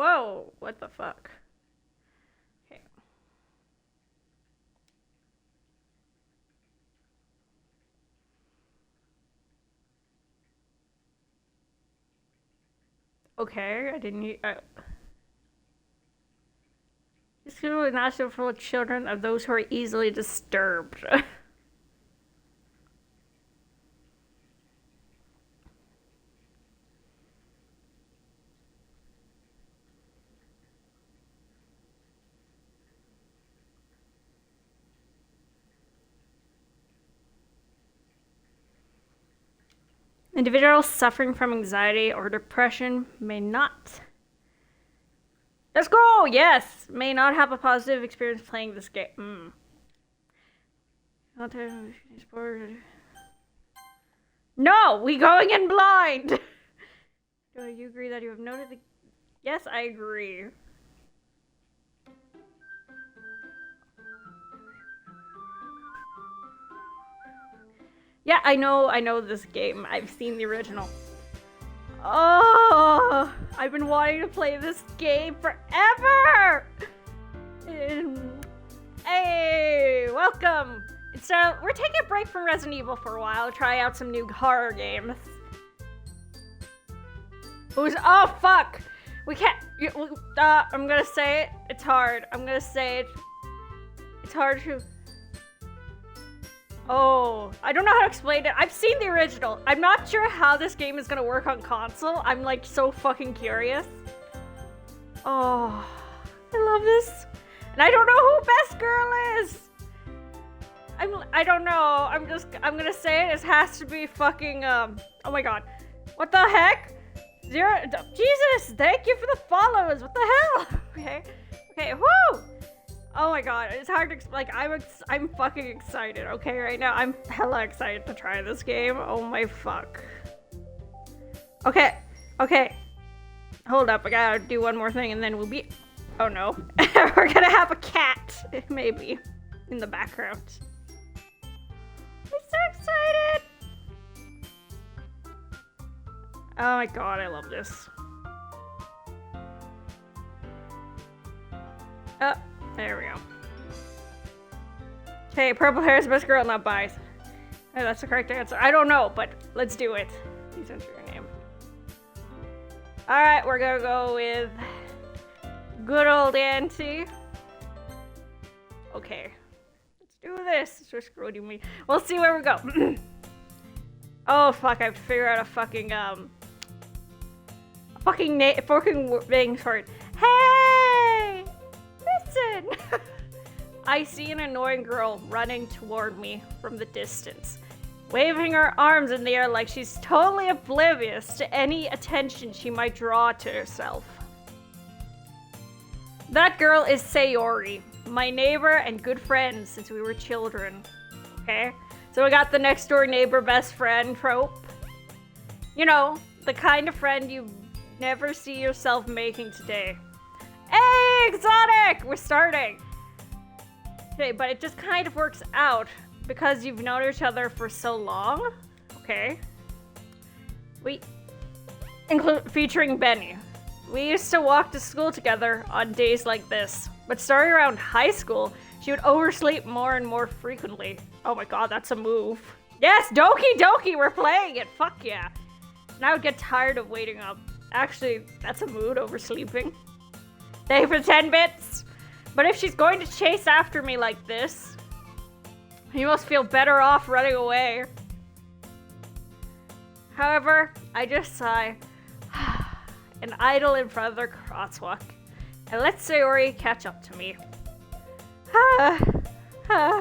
Whoa, what the fuck? Okay. Okay, I didn't need. This is really not suitable for children of those who are easily disturbed. Individuals suffering from anxiety or depression may not. Let's go! Yes! May not have a positive experience playing this game. No! We going in blind! Do you agree that you have noted the... Yes, I agree. Yeah, I know this game. I've seen the original. Oh, I've been wanting to play this game forever! Hey, welcome! We're taking a break from Resident Evil for a while to try out some new horror games. Oh, fuck! We can't... I'm gonna say it. It's hard. I'm gonna say it. It's hard to... Oh, I don't know how to explain it. I've seen the original. I'm not sure how this game is gonna work on console. I'm like so fucking curious. Oh, I love this. And I don't know who Best Girl is. I don't know. I'm gonna say it. It has to be fucking, oh my god. What the heck? Jesus, thank you for the follows. What the hell? Okay, whoo! Oh my god, it's hard to explain. Like, I'm fucking excited, okay, right now. I'm hella excited to try this game. Oh my fuck. Okay. Hold up, I gotta do one more thing and then we'll be... Oh no. We're gonna have a cat, maybe, in the background. I'm so excited! Oh my god, I love this. Oh. There we go. Okay, purple hair is best girl, not bias. Oh, that's the correct answer. I don't know, but let's do it. Please enter your name. Alright, we're gonna go with good old Auntie. Okay. Let's do this. So screwed me. We'll see where we go. Oh fuck, I have to figure out a fucking thing for it. Hey! Listen! I see an annoying girl running toward me from the distance, waving her arms in the air like she's totally oblivious to any attention she might draw to herself. That girl is Sayori, my neighbor and good friend since we were children. Okay? So we got the next door neighbor best friend trope. You know, the kind of friend you never see yourself making today. Hey, exotic! We're starting! Okay, but it just kind of works out because you've known each other for so long. Okay. Featuring Benny. We used to walk to school together on days like this, but starting around high school, she would oversleep more and more frequently. Oh my god, that's a move. Yes, Doki Doki, we're playing it! Fuck yeah. And I would get tired of waiting up. Actually, that's a mood, oversleeping. Thank you for 10 bits. But if she's going to chase after me like this, you must feel better off running away. However, I just sigh and idle in front of their crosswalk and let Sayori catch up to me. I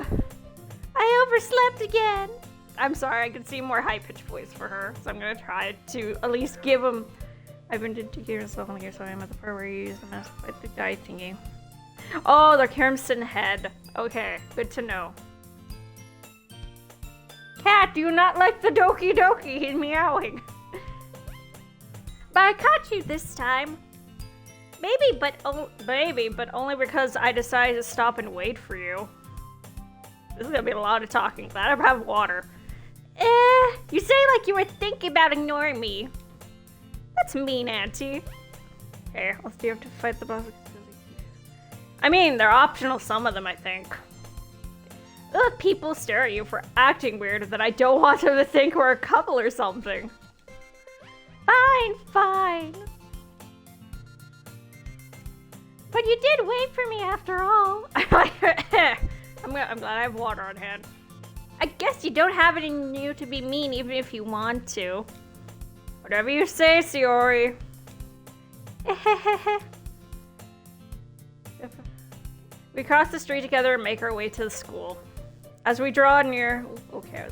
overslept again. I'm sorry, I could see more high-pitched voice for her, so I'm gonna try to at least give him. I've been taking myself on the gear, so I'm at the part where you use the mask with the die thingy. Oh, the crimson head. Okay, good to know. Cat, do you not like the Doki Doki? He's meowing. But I caught you this time. Maybe, but only because I decided to stop and wait for you. This is gonna be a lot of talking. Glad I have water. You say like you were thinking about ignoring me. That's mean, Auntie. Okay, I'll see you have to fight the boss. I mean, they're optional, some of them, I think. Ugh, people stare at you for acting weird that I don't want them to think we're a couple or something. Fine, fine. But you did wait for me after all. I'm glad I have water on hand. I guess you don't have it in you to be mean even if you want to. Whatever you say, Sayori. We cross the street together and make our way to the school. As we draw near... Okay,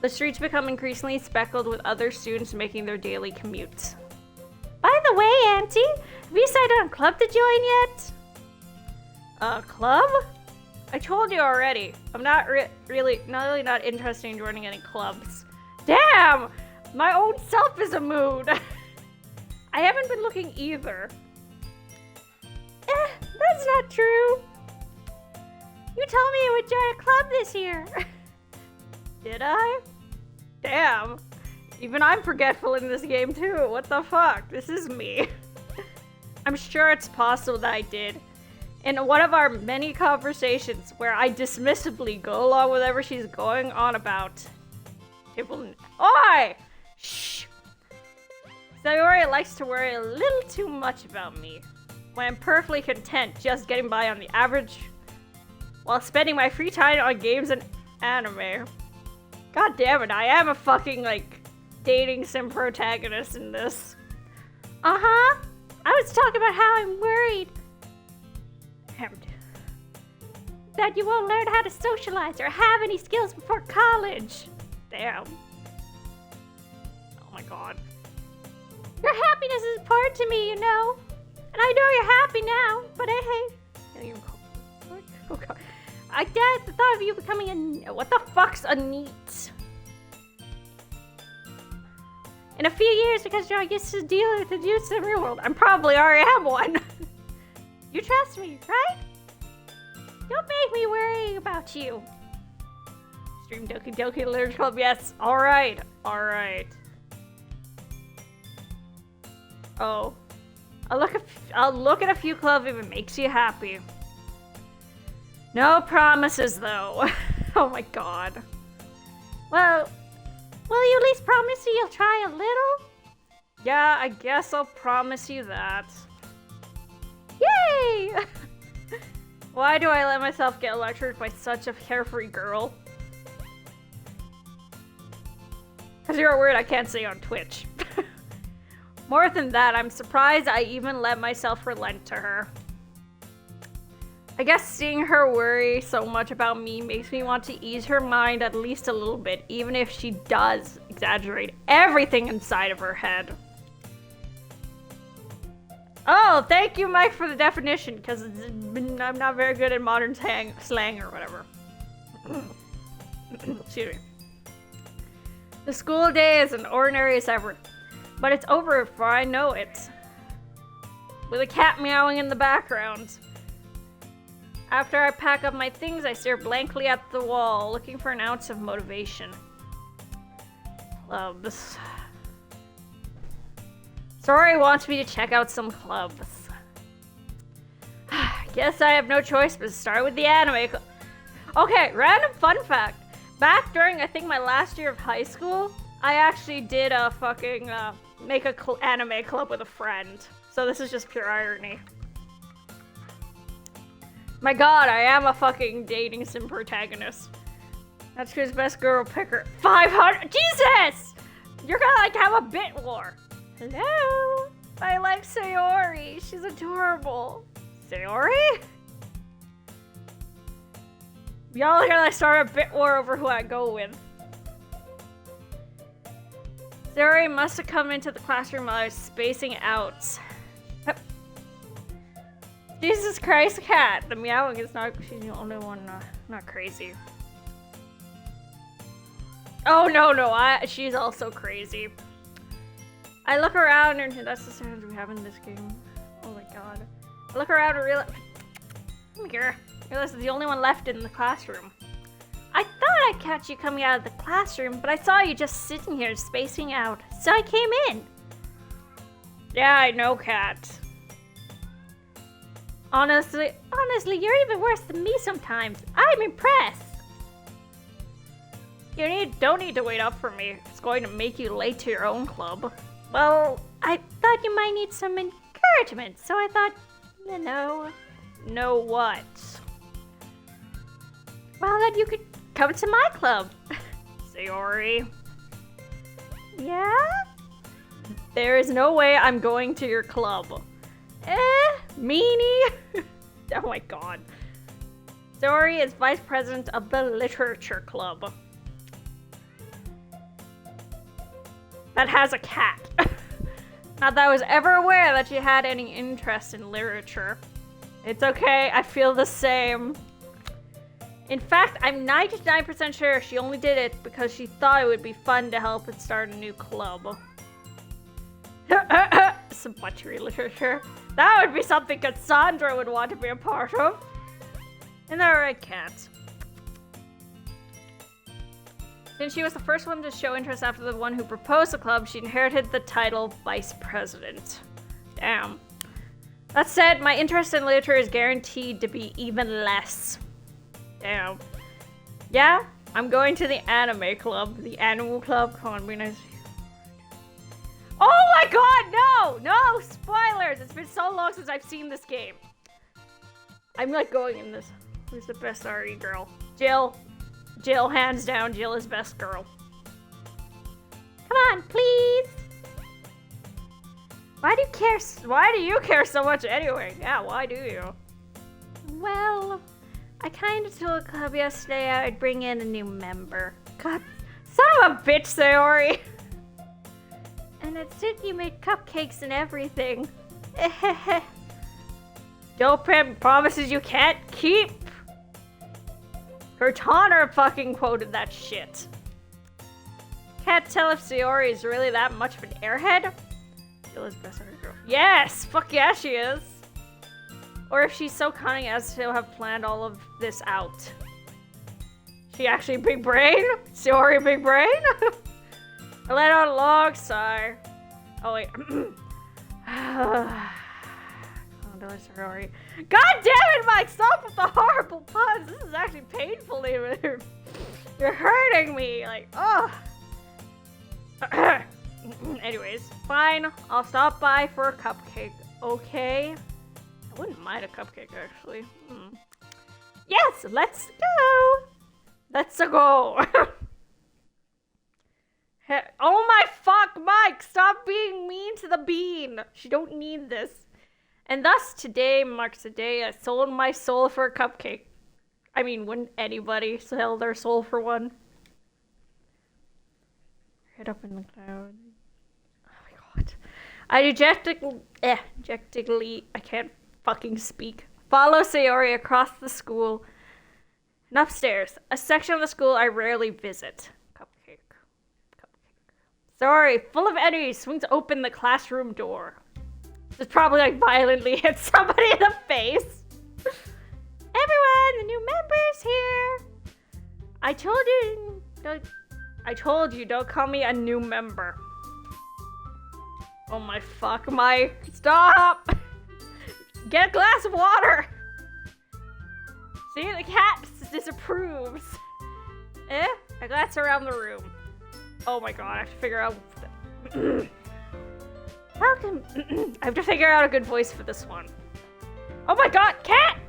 the streets become increasingly speckled with other students making their daily commutes. By the way, Auntie, have you decided on a club to join yet? A club? I told you already. I'm not really not interested in joining any clubs. Damn! My own self is a mood. I haven't been looking either. That's not true. You told me you would join a club this year. Did I? Damn. Even I'm forgetful in this game too. What the fuck? This is me. I'm sure it's possible that I did. In one of our many conversations where I dismissively go along with whatever she's going on about. Oi! Shh! Sayori likes to worry a little too much about me. When I'm perfectly content just getting by on the average while spending my free time on games and anime. God damn it, I am a fucking, like, dating sim protagonist in this. Uh-huh. I was talking about how I'm worried that you won't learn how to socialize or have any skills before college. Damn. Oh my god. Your happiness is important to me, you know. And I know you're happy now, but hey. Oh god. I get the thought of you becoming a... What the fuck's a NEET? In a few years, because you're used to dealing with the youths in the real world, I'm probably already am one. You trust me, right? Don't make me worry about you. Stream Doki Doki Literature Club, yes. Alright, alright. Oh. I'll look at a few clubs if it makes you happy. No promises, though. Oh my god. Well, will you at least promise me you'll try a little? Yeah, I guess I'll promise you that. Yay! Why do I let myself get lectured by such a carefree girl? Because you're a word I can't say on Twitch. More than that, I'm surprised I even let myself relent to her. I guess seeing her worry so much about me makes me want to ease her mind at least a little bit, even if she does exaggerate everything inside of her head. Oh, thank you, Mike, for the definition, because I'm not very good at modern slang or whatever. Excuse me. The school day is an ordinary as ever, but it's over before I know it. With a cat meowing in the background. After I pack up my things, I stare blankly at the wall, looking for an ounce of motivation. Clubs. Sorry wants me to check out some clubs. Guess I have no choice but to start with the anime club. Okay, random fun fact. Back during, I think, my last year of high school, I actually did a fucking, make a anime club with a friend. So this is just pure irony. My god, I am a fucking dating sim protagonist. That's who's best girl picker. 500! Jesus! You're gonna, like, have a bit war. Hello? I like Sayori. She's adorable. Sayori? Y'all are gonna start a bit war over who I go with. Sayori must have come into the classroom while I was spacing out. Jesus Christ, cat. The meowing is not, she's the only one not crazy. Oh, no, she's also crazy. I look around and that's the sounds we have in this game. Oh my god. I look around and realize, come here. I realize I'm the only one left in the classroom. I thought I'd catch you coming out of the classroom, but I saw you just sitting here spacing out, so I came in. Yeah, I know, Cat. Honestly, you're even worse than me sometimes. I'm impressed. You don't need to wait up for me. It's going to make you late to your own club. Well, I thought you might need some encouragement, so I thought, you know... Know what? Well, then you could come to my club. Sayori. Yeah? There is no way I'm going to your club. Meanie. Oh my god. Sayori is vice president of the literature club. That has a cat. Not that I was ever aware that she had any interest in literature. It's okay, I feel the same. In fact, I'm 99% sure she only did it because she thought it would be fun to help it start a new club. Some butchery literature. That would be something Cassandra would want to be a part of. Isn't that right, Cat? Since she was the first one to show interest after the one who proposed the club, she inherited the title Vice President. Damn. That said, my interest in literature is guaranteed to be even less. Damn. Yeah, I'm going to the anime club. The animal club. Come on, be nice. Oh my god, no! No! Spoilers! It's been so long since I've seen this game. I'm like going in this. Who's the best RE girl? Jill. Jill, hands down, Jill is best girl. Come on, please! Why do you care so much anyway? Yeah, why do you? Well, I kind of told the club yesterday I would bring in a new member. God, son of a bitch, Sayori! And it said you made cupcakes and everything. Doprem promises you can't keep. Cortana fucking quoted that shit. Can't tell if Sayori is really that much of an airhead. Jill is best girl. Yes! Fuck yeah, she is. Or if she's so cunning as to have planned all of this out. She actually big brain? Sayori big brain? I let out a long sigh. Oh wait. Sayori. God damn it, Mike! Stop with the horrible puns! This is actually painful even. You're hurting me! Like, oh. Anyways, fine. I'll stop by for a cupcake, okay? I wouldn't mind a cupcake, actually. Yes, let's go! Let's go! Oh my fuck, Mike! Stop being mean to the bean! She don't need this. And thus, today marks the day I sold my soul for a cupcake. I mean, wouldn't anybody sell their soul for one? Head up in the clouds. Oh my god. I dejectedly, I can't fucking speak. Follow Sayori across the school and upstairs, a section of the school I rarely visit. Cupcake. Sayori, full of energy, swings open the classroom door. Just probably like violently hit somebody in the face. Everyone, the new member's here. I told you, don't call me a new member. Oh my fuck, Mike. Stop! Get a glass of water! See, the cat disapproves. I glance around the room. Oh my god, I have to figure out... Welcome. I have to figure out a good voice for this one. Oh my god, cat!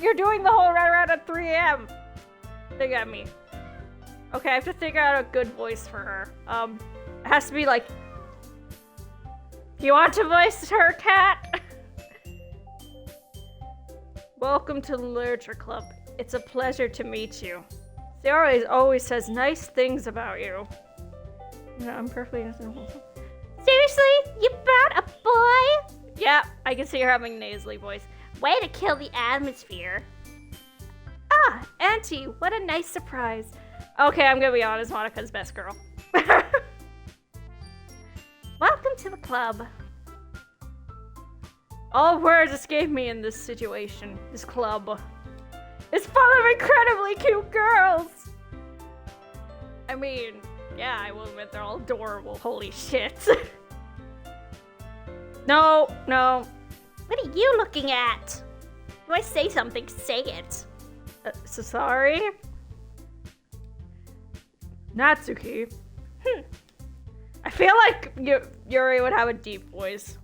You're doing the whole run around at 3 a.m. Think at me. Okay, I have to figure out a good voice for her. It has to be like... You want to voice her, cat? Welcome to the Literature Club. It's a pleasure to meet you. Sayori always says nice things about you. No, I'm perfectly innocent. Seriously? You brought a boy? Yeah, I can see her having a nasally voice. Way to kill the atmosphere. Ah, Auntie, what a nice surprise. Okay, I'm gonna be honest, Monica's best girl. Welcome to the club. All words escape me in this situation. This club. It's full of incredibly cute girls. I mean, yeah, I will admit they're all adorable. Holy shit. No, no. What are you looking at? If I say something, say it. So sorry? Natsuki. I feel like Yuri would have a deep voice.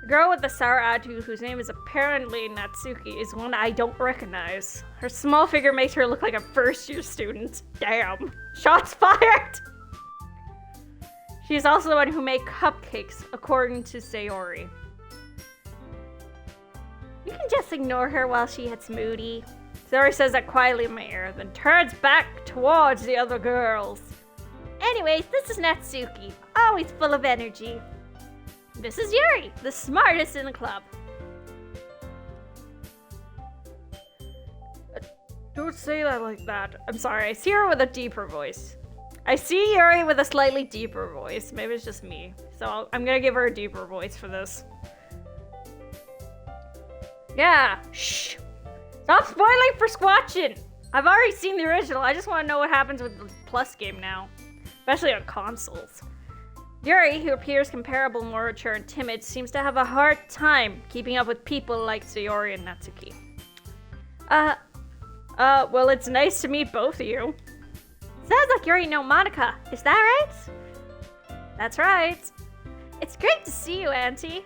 The girl with the sour attitude, whose name is apparently Natsuki, is one I don't recognize. Her small figure makes her look like a first-year student. Damn. Shots fired! She is also the one who made cupcakes, according to Sayori. You can just ignore her while she gets moody. Sayori says that quietly in my ear, then turns back towards the other girls. Anyways, this is Natsuki, always full of energy. This is Yuri, the smartest in the club. Don't say that like that. I'm sorry, I see her with a deeper voice. I see Yuri with a slightly deeper voice. Maybe it's just me. So I'm gonna give her a deeper voice for this. Yeah, shh. Stop spoiling for Squatchin! I've already seen the original. I just want to know what happens with the Plus game now. Especially on consoles. Yuri, who appears comparable, more mature and timid, seems to have a hard time keeping up with people like Sayori and Natsuki. Well, it's nice to meet both of you. Sounds like you already know Monica. Is that right? That's right. It's great to see you, Auntie.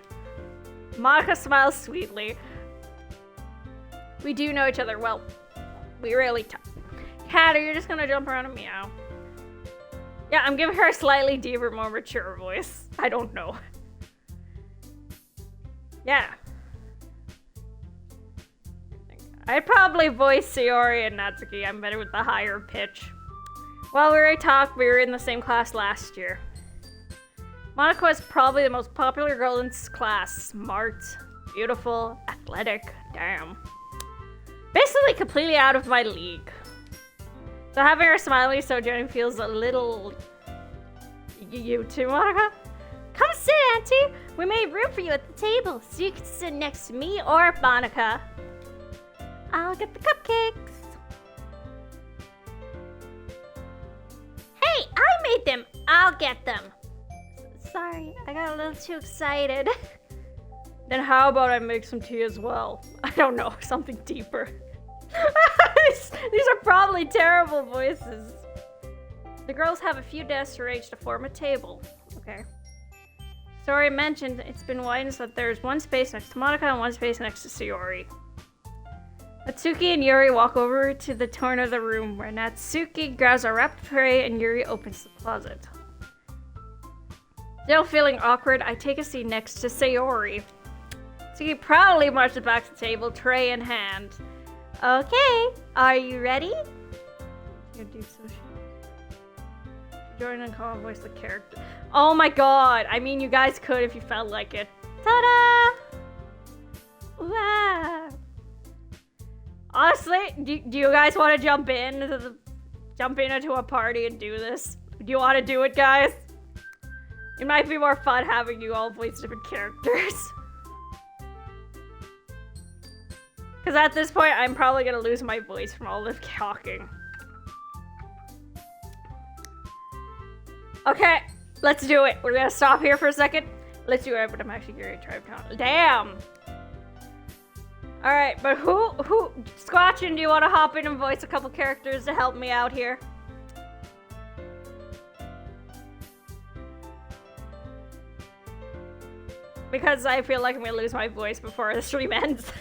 Monica smiles sweetly. We do know each other well. We really talk. Cat, are you just gonna jump around and meow? Yeah, I'm giving her a slightly deeper, more mature voice. I don't know. Yeah. I'd probably voice Sayori and Natsuki. I'm better with the higher pitch. While we already talked, we were in the same class last year. Monica is probably the most popular girl in this class. Smart, beautiful, athletic. Damn. Basically completely out of my league. So having her smiling so genuine feels a little... You too, Monica? Come sit, Auntie. We made room for you at the table, so you can sit next to me or Monica. I'll get the cupcakes. Hey, I made them. I'll get them. Sorry, I got a little too excited. Then how about I make some tea as well? I don't know, something deeper. These are probably terrible voices. The girls have a few desks arranged to form a table. Okay. Sayori mentioned it's been widened so that there's one space next to Monica and one space next to Sayori. Natsuki and Yuri walk over to the corner of the room where Natsuki grabs a wrapped tray and Yuri opens the closet. Still feeling awkward, I take a seat next to Sayori. Natsuki proudly marches back to the table, tray in hand. Okay, are you ready? You do so. Join and call and voice the character. Oh my god! I mean, you guys could if you felt like it. Ta-da! Wow! Honestly, do you guys want to jump into a party and do this? Do you want to do it, guys? It might be more fun having you all voice different characters. Because at this point, I'm probably going to lose my voice from all this talking. Okay, let's do it. We're going to stop here for a second. Let's do it, but I'm actually going to try to... Damn! Alright, but who... Squatchin, do you want to hop in and voice a couple characters to help me out here? Because I feel like I'm going to lose my voice before the stream ends.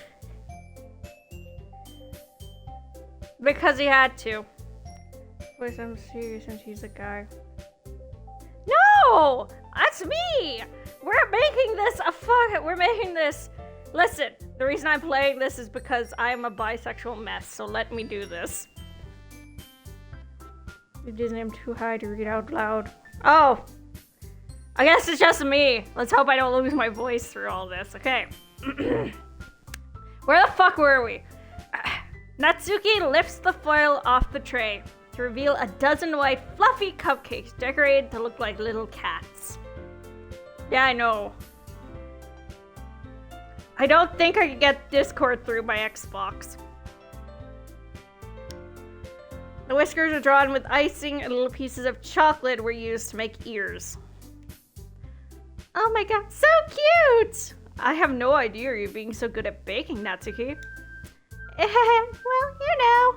Because he had to. Voice, I'm serious and she's a guy. No! That's me! We're making this we're making this... Listen, the reason I'm playing this is because I'm a bisexual mess, so let me do this. It is named too high to read out loud. Oh! I guess it's just me. Let's hope I don't lose my voice through all this. Okay. Where the fuck were we? Natsuki lifts the foil off the tray to reveal a dozen white fluffy cupcakes decorated to look like little cats. Yeah, I know. I don't think I can get Discord through my Xbox. The whiskers are drawn with icing and little pieces of chocolate were used to make ears. Oh my god, so cute! I have no idea you're being so good at baking, Natsuki. Well, you know.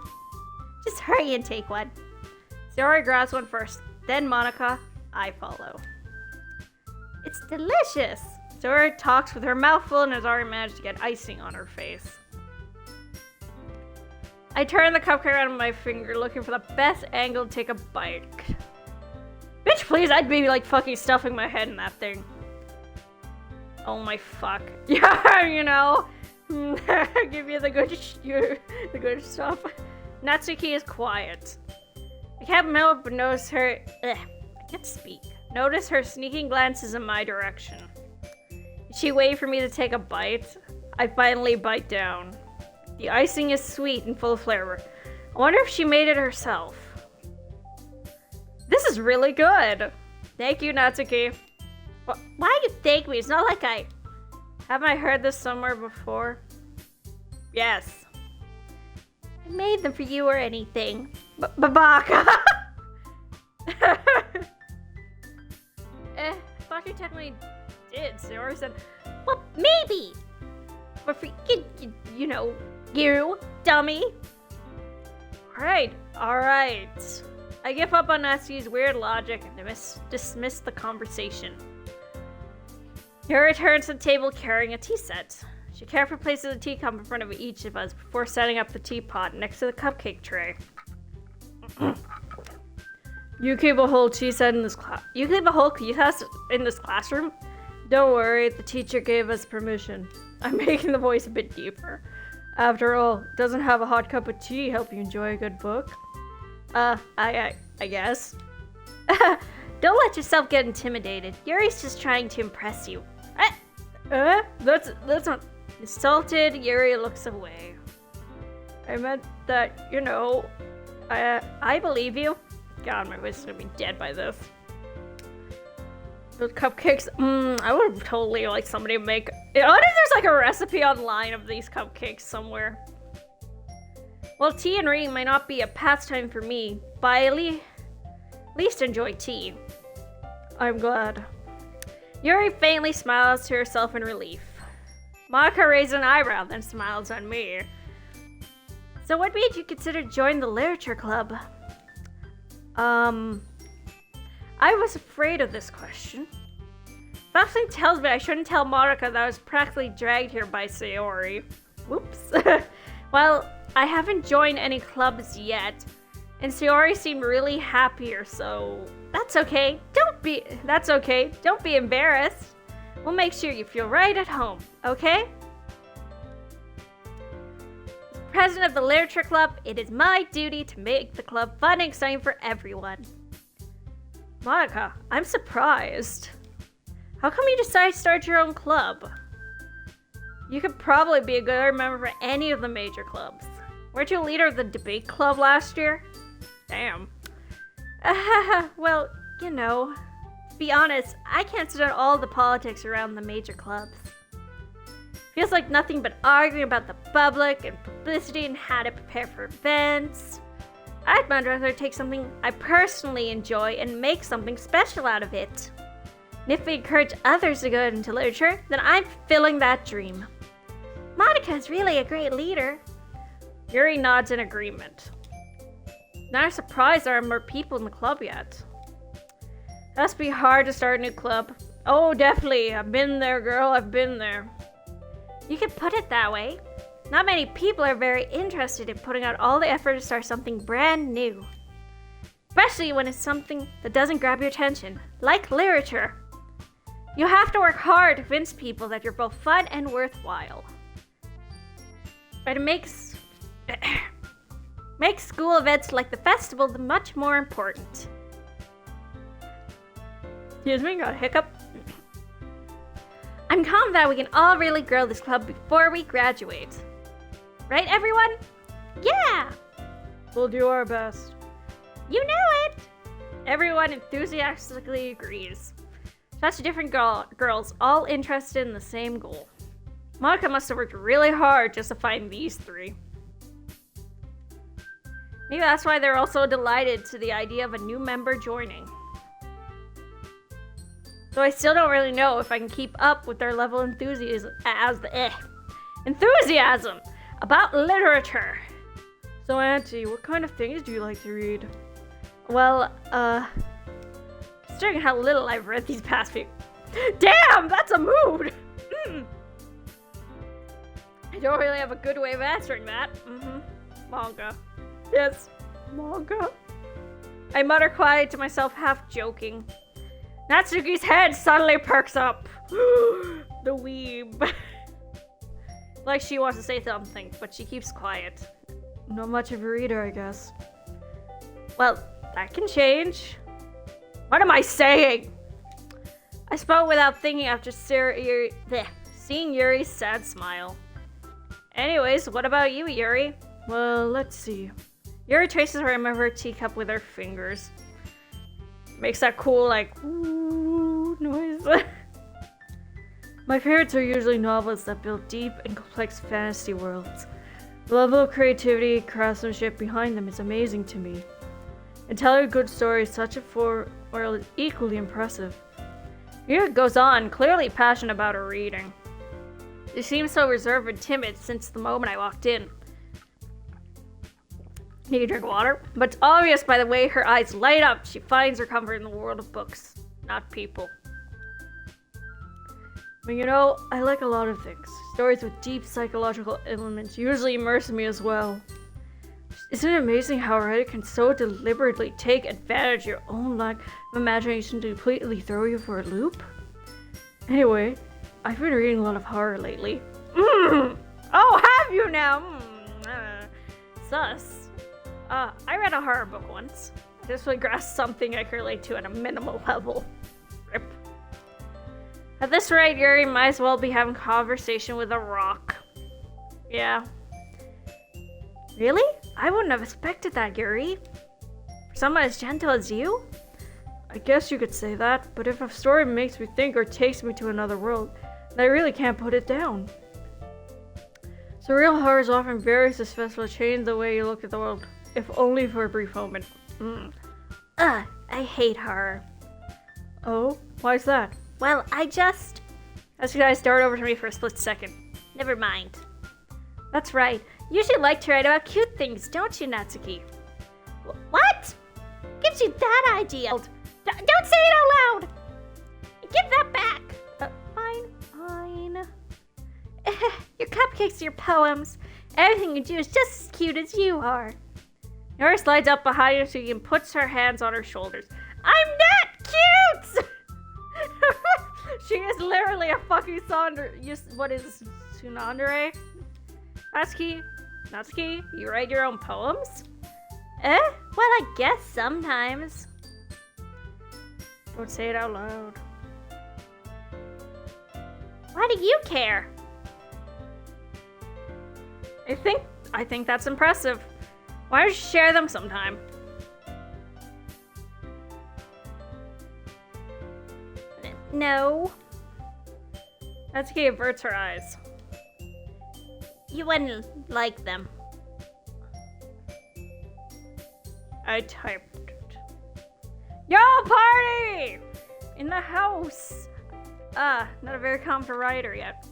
Just hurry and take one. Sayori grabs one first, then Monica. I follow. It's delicious! Sayori talks with her mouth full and has already managed to get icing on her face. I turn the cupcake around my finger, looking for the best angle to take a bite. Bitch, please, I'd be like fucking stuffing my head in that thing. Oh my fuck. Yeah, you know. Give you the good stuff. Natsuki is quiet. I can't help but notice her. I can't speak. Notice her sneaking glances in my direction. She waited for me to take a bite. I finally bite down. The icing is sweet and full of flavor. I wonder if she made it herself. This is really good. Thank you, Natsuki. Why do you thank me? It's not like I... Haven't I heard this somewhere before? Yes. I made them for you or anything. Babaka! I thought you technically did. Sayori said, well, maybe. But for you know, you dummy. Alright. I give up on Natsuki's weird logic and dismiss the conversation. Yuri returns to the table carrying a tea set. She carefully places a teacup in front of each of us before setting up the teapot next to the cupcake tray. You keep a whole tea set in this class. You keep a whole tea set in this classroom? Don't worry, the teacher gave us permission. I'm making the voice a bit deeper. After all, doesn't have a hot cup of tea help you enjoy a good book? I guess. Don't let yourself get intimidated. Yuri's just trying to impress you. That's not... Insulted, Yuri looks away. I meant that, you know, I believe you. God, my voice is gonna be dead by this. Those cupcakes, I would have totally like somebody make... I wonder if there's like a recipe online of these cupcakes somewhere. Well, tea and reading might not be a pastime for me, but I at least enjoy tea. I'm glad. Yuri faintly smiles to herself in relief. Monica raises an eyebrow, then smiles at me. So what made you consider joining the literature club? I was afraid of this question. Something tells me I shouldn't tell Monica that I was practically dragged here by Sayori. Whoops. Well, I haven't joined any clubs yet, and Sayori seemed really happier, so that's okay. That's okay. Don't be embarrassed. We'll make sure you feel right at home, okay? As president of the literature club, it is my duty to make the club fun and exciting for everyone. Monica, I'm surprised. How come you decided to start your own club? You could probably be a good member for any of the major clubs. Weren't you a leader of the debate club last year? Damn. Well, you know, to be honest, I can't stand all the politics around the major clubs. Feels like nothing but arguing about the public and publicity and how to prepare for events. I'd much rather take something I personally enjoy and make something special out of it. And if we encourage others to go into literature, then I'm fulfilling that dream. Monica is really a great leader. Yuri nods in agreement. Not surprised there are more people in the club yet. It must be hard to start a new club. Oh, definitely. I've been there, girl. I've been there. You could put it that way. Not many people are very interested in putting out all the effort to start something brand new. Especially when it's something that doesn't grab your attention, like literature. You have to work hard to convince people that you're both fun and worthwhile. But it makes school events like the festival much more important. Excuse me, got a hiccup. I'm confident that we can all really grow this club before we graduate. Right, everyone? Yeah! We'll do our best. You know it! Everyone enthusiastically agrees. Such different girls, all interested in the same goal. Monica must have worked really hard just to find these three. Maybe that's why they're all so delighted to the idea of a new member joining. So I still don't really know if I can keep up with their level of enthusiasm about literature. So Auntie, what kind of things do you like to read? Well, considering how little I've read these past few... Damn, that's a mood! I don't really have a good way of answering that. Manga. Yes, manga. I mutter quietly to myself, half joking. Natsuki's head suddenly perks up. The weeb. Like she wants to say something, but she keeps quiet. Not much of a reader, I guess. Well, that can change. What am I saying? I spoke without thinking after seeing Yuri's sad smile. Anyways, what about you, Yuri? Well, let's see. Yuri traces the rim of her teacup with her fingers. Makes that cool, like, ooh noise. My favorites are usually novels that build deep and complex fantasy worlds. The level of creativity and craftsmanship behind them is amazing to me. And telling a good story in such a world is equally impressive. Yuri goes on, clearly passionate about her reading. She seems so reserved and timid since the moment I walked in. Need to drink water? But it's obvious by the way her eyes light up, she finds her comfort in the world of books, not people. But you know, I like a lot of things. Stories with deep psychological elements usually immerse me as well. Isn't it amazing how a writer can so deliberately take advantage of your own lack of imagination to completely throw you for a loop? Anyway, I've been reading a lot of horror lately. Oh, have you now? Sus. I read a horror book once. This would grasp something I can relate to at a minimal level. Rip. At this rate, Yuri might as well be having conversation with a rock. Yeah. Really? I wouldn't have expected that, Yuri. For someone as gentle as you? I guess you could say that, but if a story makes me think or takes me to another world, then I really can't put it down. Surreal horror is often very successful at changing the way you look at the world, if only for a brief moment. I hate horror. Oh? Why's that? Well, That's gonna start over to me for a split second. Never mind. That's right. You usually like to write about cute things, don't you, Natsuki? What? Gives you that idea? Don't say it out loud! Give that back! Fine. Your cupcakes, your poems. Everything you do is just as cute as you are. Nora slides up behind Natsuki and puts her hands on her shoulders. I'm not cute! She is literally a fucking what is this? Tsundere? Natsuki, you write your own poems? Well, I guess sometimes. Don't say it out loud. Why do you care? I think that's impressive. Why don't you share them sometime? No. Natsuki averts her eyes. You wouldn't like them. I typed it. Yo, party! In the house! Not a very confident writer yet.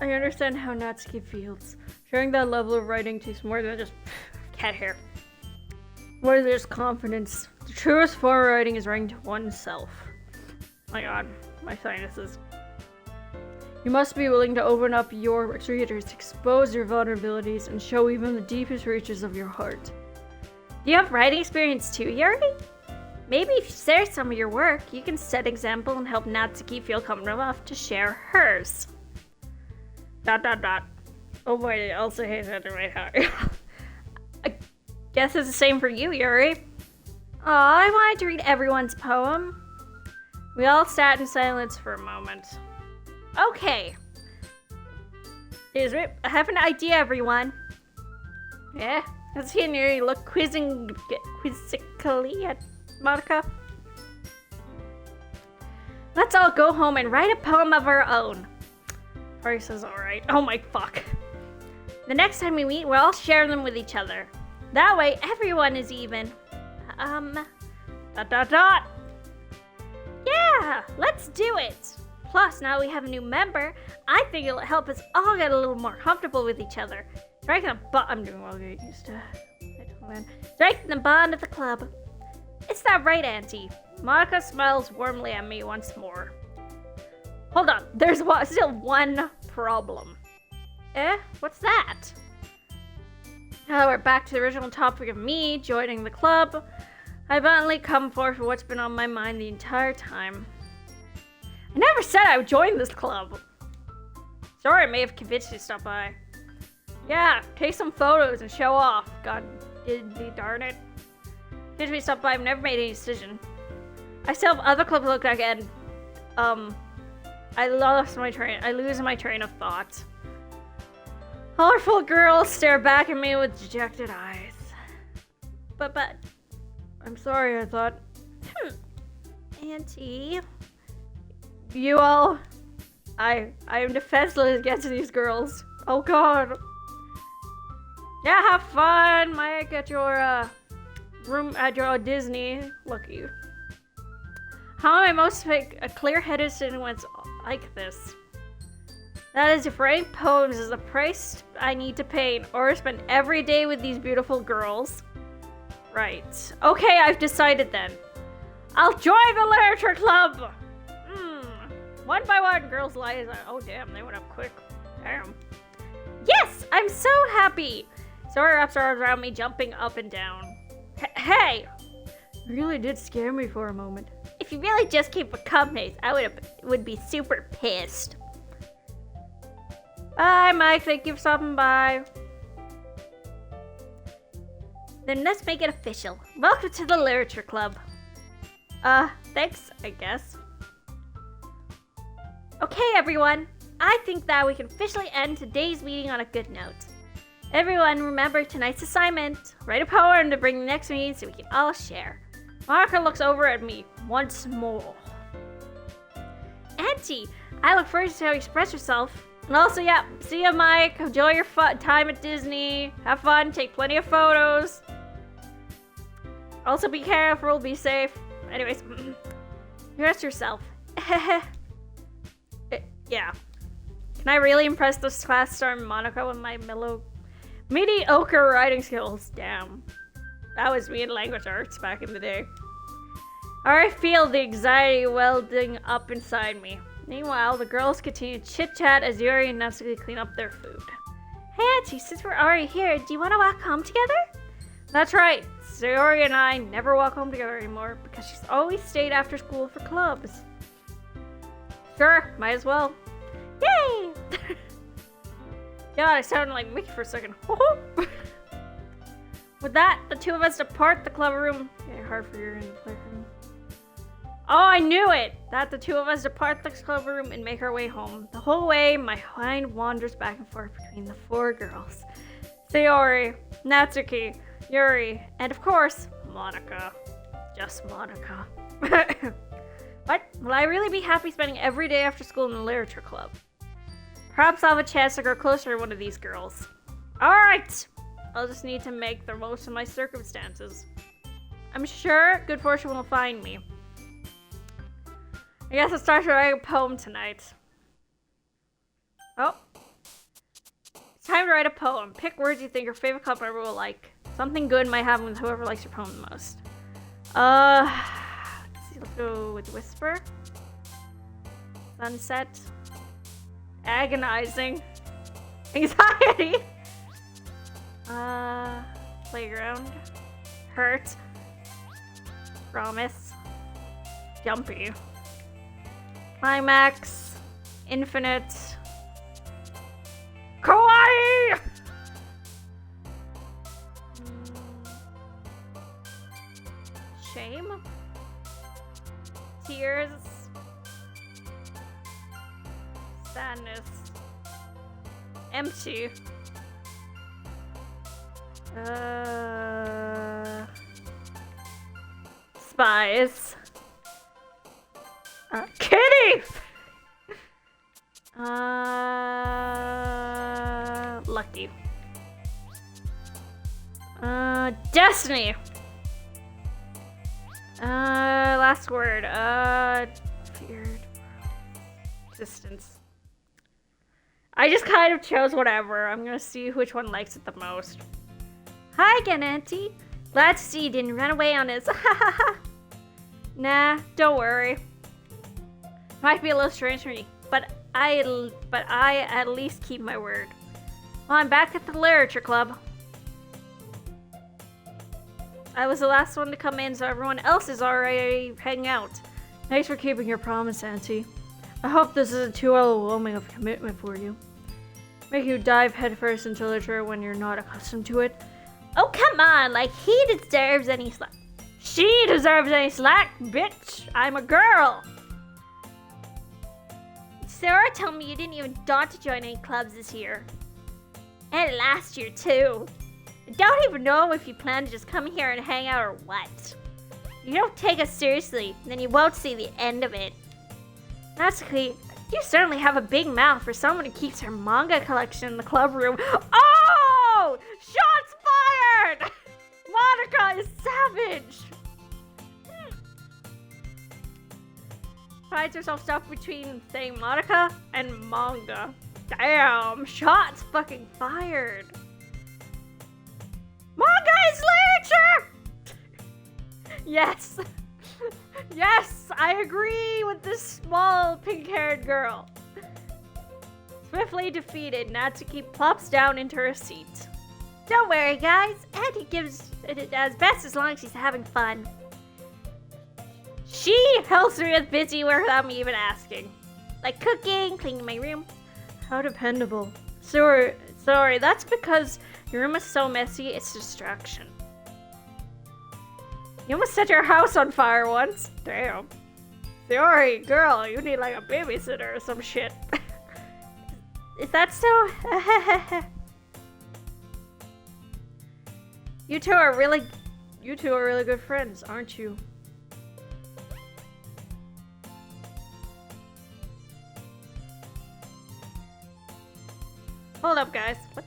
I understand how Natsuki feels. Sharing that level of writing takes more than just cat hair. More than just confidence. The truest form of writing is writing to oneself. My god, my sinuses. You must be willing to open up your readers, expose your vulnerabilities, and show even the deepest reaches of your heart. Do you have writing experience too, Yuri? Maybe if you share some of your work, you can set an example and help Natsuki feel comfortable enough to share hers. ... Oh boy, I also hate that in my heart. I guess it's the same for you, Yuri. Aw, I wanted to read everyone's poem. We all sat in silence for a moment. Okay. I have an idea, everyone. Yeah? Let's see Yuri look quizzically at Monica. Let's all go home and write a poem of our own. Party says alright. Oh my fuck. The next time we meet, we'll all share them with each other. That way, everyone is even. Dot dot dot. Yeah, let's do it. Plus, now we have a new member. I think it'll help us all get a little more comfortable with each other. I'm doing well, get used to. Strengthen the bond of the club. It's that right, Auntie. Monica smiles warmly at me once more. Hold on, there's still one problem. What's that? Now we're back to the original topic of me joining the club. I abundantly come forth for what's been on my mind the entire time. I never said I would join this club. Sorry, I may have convinced you to stop by. Yeah, take some photos and show off. God, darn it. Since we stopped by, I've never made any decision. I still have other clubs to look at, and I lose my train of thought. Colorful girls stare back at me with dejected eyes. But, I'm sorry, I thought. Auntie. You all, I am defenseless against these girls. Oh God. Yeah, have fun, Mike, at your, room at your Disney. Lucky. How am I most to make a clear-headed decision when it's like this? That is, if writing poems is the price I need to pay in order to spend every day with these beautiful girls. Right. Okay, I've decided then. I'll join the literature club! One by one, girls' lives. Oh, damn, they went up quick. Damn. Yes, I'm so happy! Sora wraps her arms around me, jumping up and down. Hey! You really did scare me for a moment. If you really just came for cupcakes, I would be super pissed. Bye, Mike. Thank you for stopping by. Then let's make it official. Welcome to the Literature Club. Thanks, I guess. Okay, everyone. I think that we can officially end today's meeting on a good note. Everyone, remember tonight's assignment. Write a poem to bring the next meeting so we can all share. Monica looks over at me once more. Auntie, I look forward to how you express yourself. And also, yeah, see ya, Mike. Enjoy your time at Disney. Have fun. Take plenty of photos. Also, be careful. Be safe. Anyways, rest yourself. Yeah. Can I really impress this class star Monica with my mediocre writing skills? Damn. That was me in language arts back in the day. I feel the anxiety welding up inside me. Meanwhile, the girls continue to chit-chat as Yuri and Natsuki clean up their food. Hey, Auntie, since we're already here, do you want to walk home together? That's right. Sayori and I never walk home together anymore because she's always stayed after school for clubs. Sure, might as well. Yay! God, I sounded like Mickey for a second. With that, the two of us depart the club room. Yeah, hard for your playroom. Oh, I knew it! That the two of us depart the club room and make our way home. The whole way, my mind wanders back and forth between the four girls. Sayori, Natsuki, Yuri, and of course, Monica. Just Monica. What? Will I really be happy spending every day after school in the literature club? Perhaps I'll have a chance to grow closer to one of these girls. Alright! I'll just need to make the most of my circumstances. I'm sure good fortune will find me. I guess I'll start writing a poem tonight. Oh. It's time to write a poem. Pick words you think your favorite club member will like. Something good might happen with whoever likes your poem the most. Let's see, let's go with Whisper. Sunset. Agonizing. Anxiety. Playground. Hurt. Promise. Jumpy. Climax. Infinite. Kawaii! Shame. Tears. Sadness. Empty. Spies. Kitty! Lucky. Destiny. Last word. Feared. Existence. I just kind of chose whatever. I'm gonna see which one likes it the most. Hi again, Auntie. Glad to see you didn't run away on us. Nah, don't worry. Might be a little strange for me, but I at least keep my word. Well, I'm back at the literature club. I was the last one to come in, so everyone else is already hanging out. Thanks for keeping your promise, Auntie. I hope this isn't too overwhelming of a commitment for you. Make you dive headfirst into literature when you're not accustomed to it. Oh, come on, like he deserves any slack. She deserves any slack, bitch. I'm a girl. Sarah told me you didn't even dare to join any clubs this year. And last year, too. I don't even know if you plan to just come here and hang out or what. You don't take us seriously, then you won't see the end of it. Naturally, you certainly have a big mouth for someone who keeps her manga collection in the club room. Oh! Shots fired! Monica is savage! Finds herself stuck between saying Monica and manga. Damn, shots fucking fired. Manga is literature! Yes. Yes, I agree with this small pink-haired girl. Swiftly defeated, Natsuki plops down into her seat. Don't worry, guys. Auntie gives it as best as long as she's having fun. She helps me with busy work without me even asking. Like cooking, cleaning my room. How dependable. Sorry, that's because your room is so messy, it's a distraction. You almost set your house on fire once. Damn. Sorry, girl, you need like a babysitter or some shit. Is that so? You two are really good friends, aren't you? Hold up, guys. What?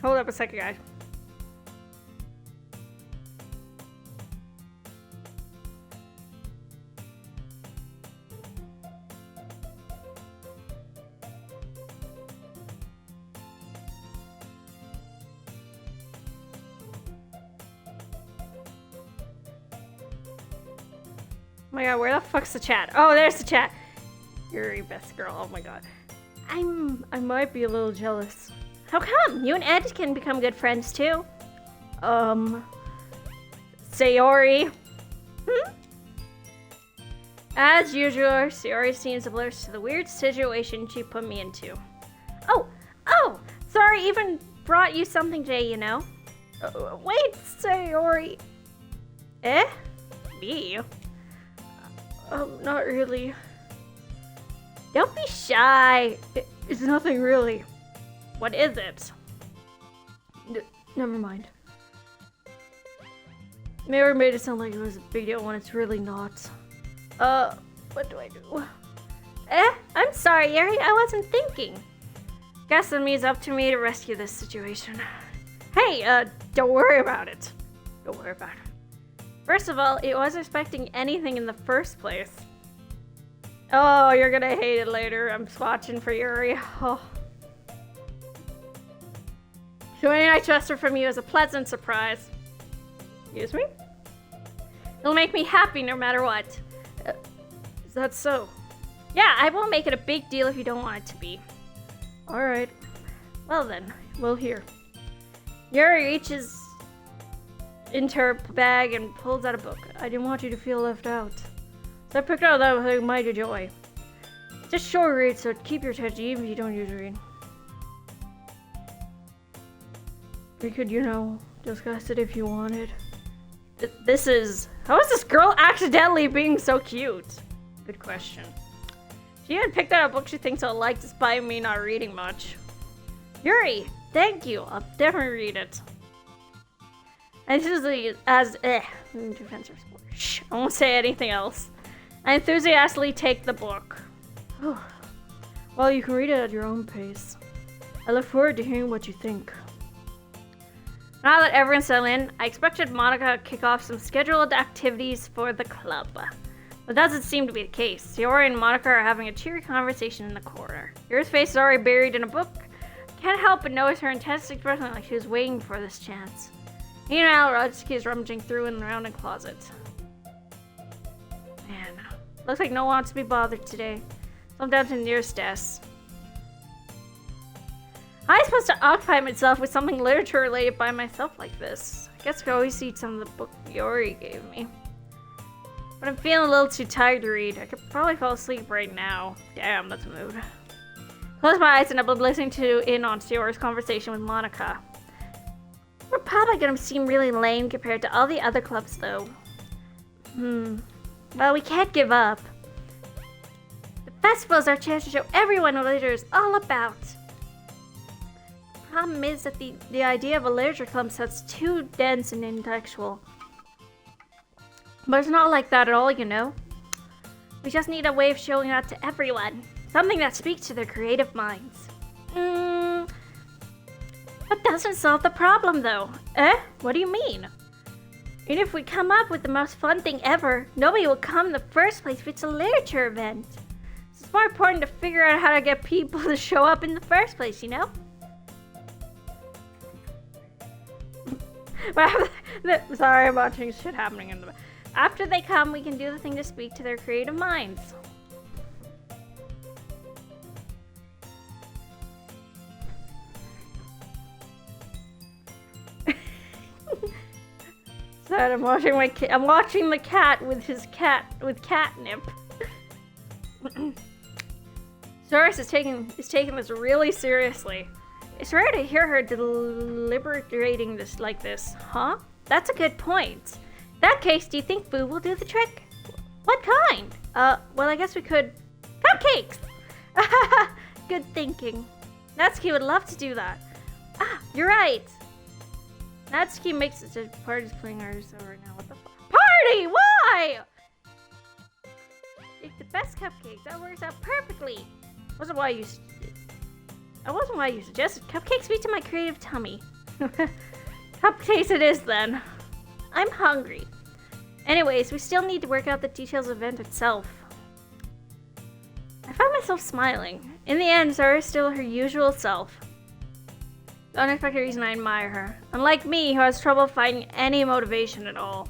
Hold up a second, guys. Oh my god, where the fuck's the chat? Oh, there's the chat. You're your best girl. Oh my god. I might be a little jealous. How come? You and Ed can become good friends too. Sayori. As usual, Sayori seems oblivious to the weird situation she put me into. Oh, sorry, even brought you something today, you know. Wait, Sayori. Eh? Me? Not really. Don't be shy. It's nothing really. What is it? Never mind. Mary made it sound like it was a big deal when it's really not. What do I do? I'm sorry, Yuri. I wasn't thinking. Guess it means up to me to rescue this situation. Hey, don't worry about it. Don't worry about it. First of all, it wasn't expecting anything in the first place. Oh, you're gonna hate it later. I'm watching for Yuri. Oh. Joining I Chester from you is a pleasant surprise. Excuse me? It'll make me happy no matter what. Is that so? Yeah, I won't make it a big deal if you don't want it to be. Alright. Well then, we'll hear. Yuri reaches into her bag and pulls out a book. I didn't want you to feel left out. So I picked out that with mighty joy. Just short read, so keep your attention even if you don't usually read. We could, discuss it if you wanted. This is... How is this girl accidentally being so cute? Good question. She had picked out a book she thinks I'll like despite me not reading much. Yuri, thank you. I'll definitely read it. I won't say anything else. I enthusiastically take the book. Well, you can read it at your own pace. I look forward to hearing what you think. Now that everyone's settled in, I expected Monica to kick off some scheduled activities for the club. But that doesn't seem to be the case. Sayori and Monica are having a cheery conversation in the corner. Yuri's face is already buried in a book. Can't help but notice her intense expression, like she was waiting for this chance. Meanwhile, Rodsuki is rummaging through and around in closets. Man, looks like no one wants to be bothered today. So I'm down to the nearest desk. How am I supposed to occupy myself with something literature related by myself like this? I guess I could always read some of the book Yuri gave me. But I'm feeling a little too tired to read. I could probably fall asleep right now. Damn, that's a mood. Close my eyes and I'm listening in on Sayori's conversation with Monica. We're probably gonna seem really lame compared to all the other clubs though. Well, we can't give up. The festival is our chance to show everyone what literature is all about. The problem is that the idea of a literature club sounds too dense and intellectual. But it's not like that at all, you know. We just need a way of showing that to everyone. Something that speaks to their creative minds. That doesn't solve the problem though. What do you mean? Even if we come up with the most fun thing ever, nobody will come in the first place if it's a literature event. So it's more important to figure out how to get people to show up in the first place, you know? Sorry, I'm watching shit happening in the back. After they come, we can do the thing to speak to their creative minds. Sad, I'm watching the cat with catnip. Soros is taking this really seriously. It's rare to hear her deliberating this like this, huh? That's a good point. In that case, do you think food will do the trick? What kind? Well, I guess we could... Cupcakes! Good thinking. Natsuki would love to do that. Ah, you're right. Natsuki makes it so party's playing ours over now. What the fuck? Party! Why? It's the best cupcakes. That works out perfectly. Wasn't why you suggested. Cupcakes speak to my creative tummy. Cupcakes it is then. I'm hungry. Anyways, we still need to work out the details of the event itself. I found myself smiling. In the end, Zara is still her usual self. The unexpected reason I admire her. Unlike me, who has trouble finding any motivation at all.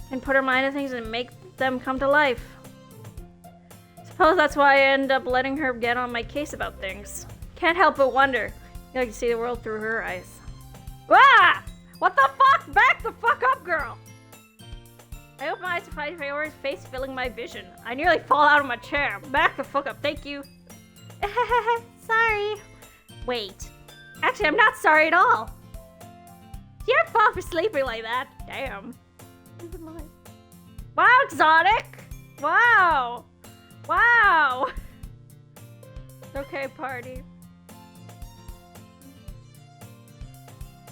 Can put her mind to things and make them come to life. Suppose that's why I end up letting her get on my case about things. Can't help but wonder. I can see the world through her eyes. Ah! What the fuck? Back the fuck up, girl! I open my eyes to find Sayori's face filling my vision. I nearly fall out of my chair. Back the fuck up, thank you. Sorry. Wait. Actually, I'm not sorry at all. It's your fault for sleeping like that. Damn. Wow, exotic! Wow! Wow! It's okay, party.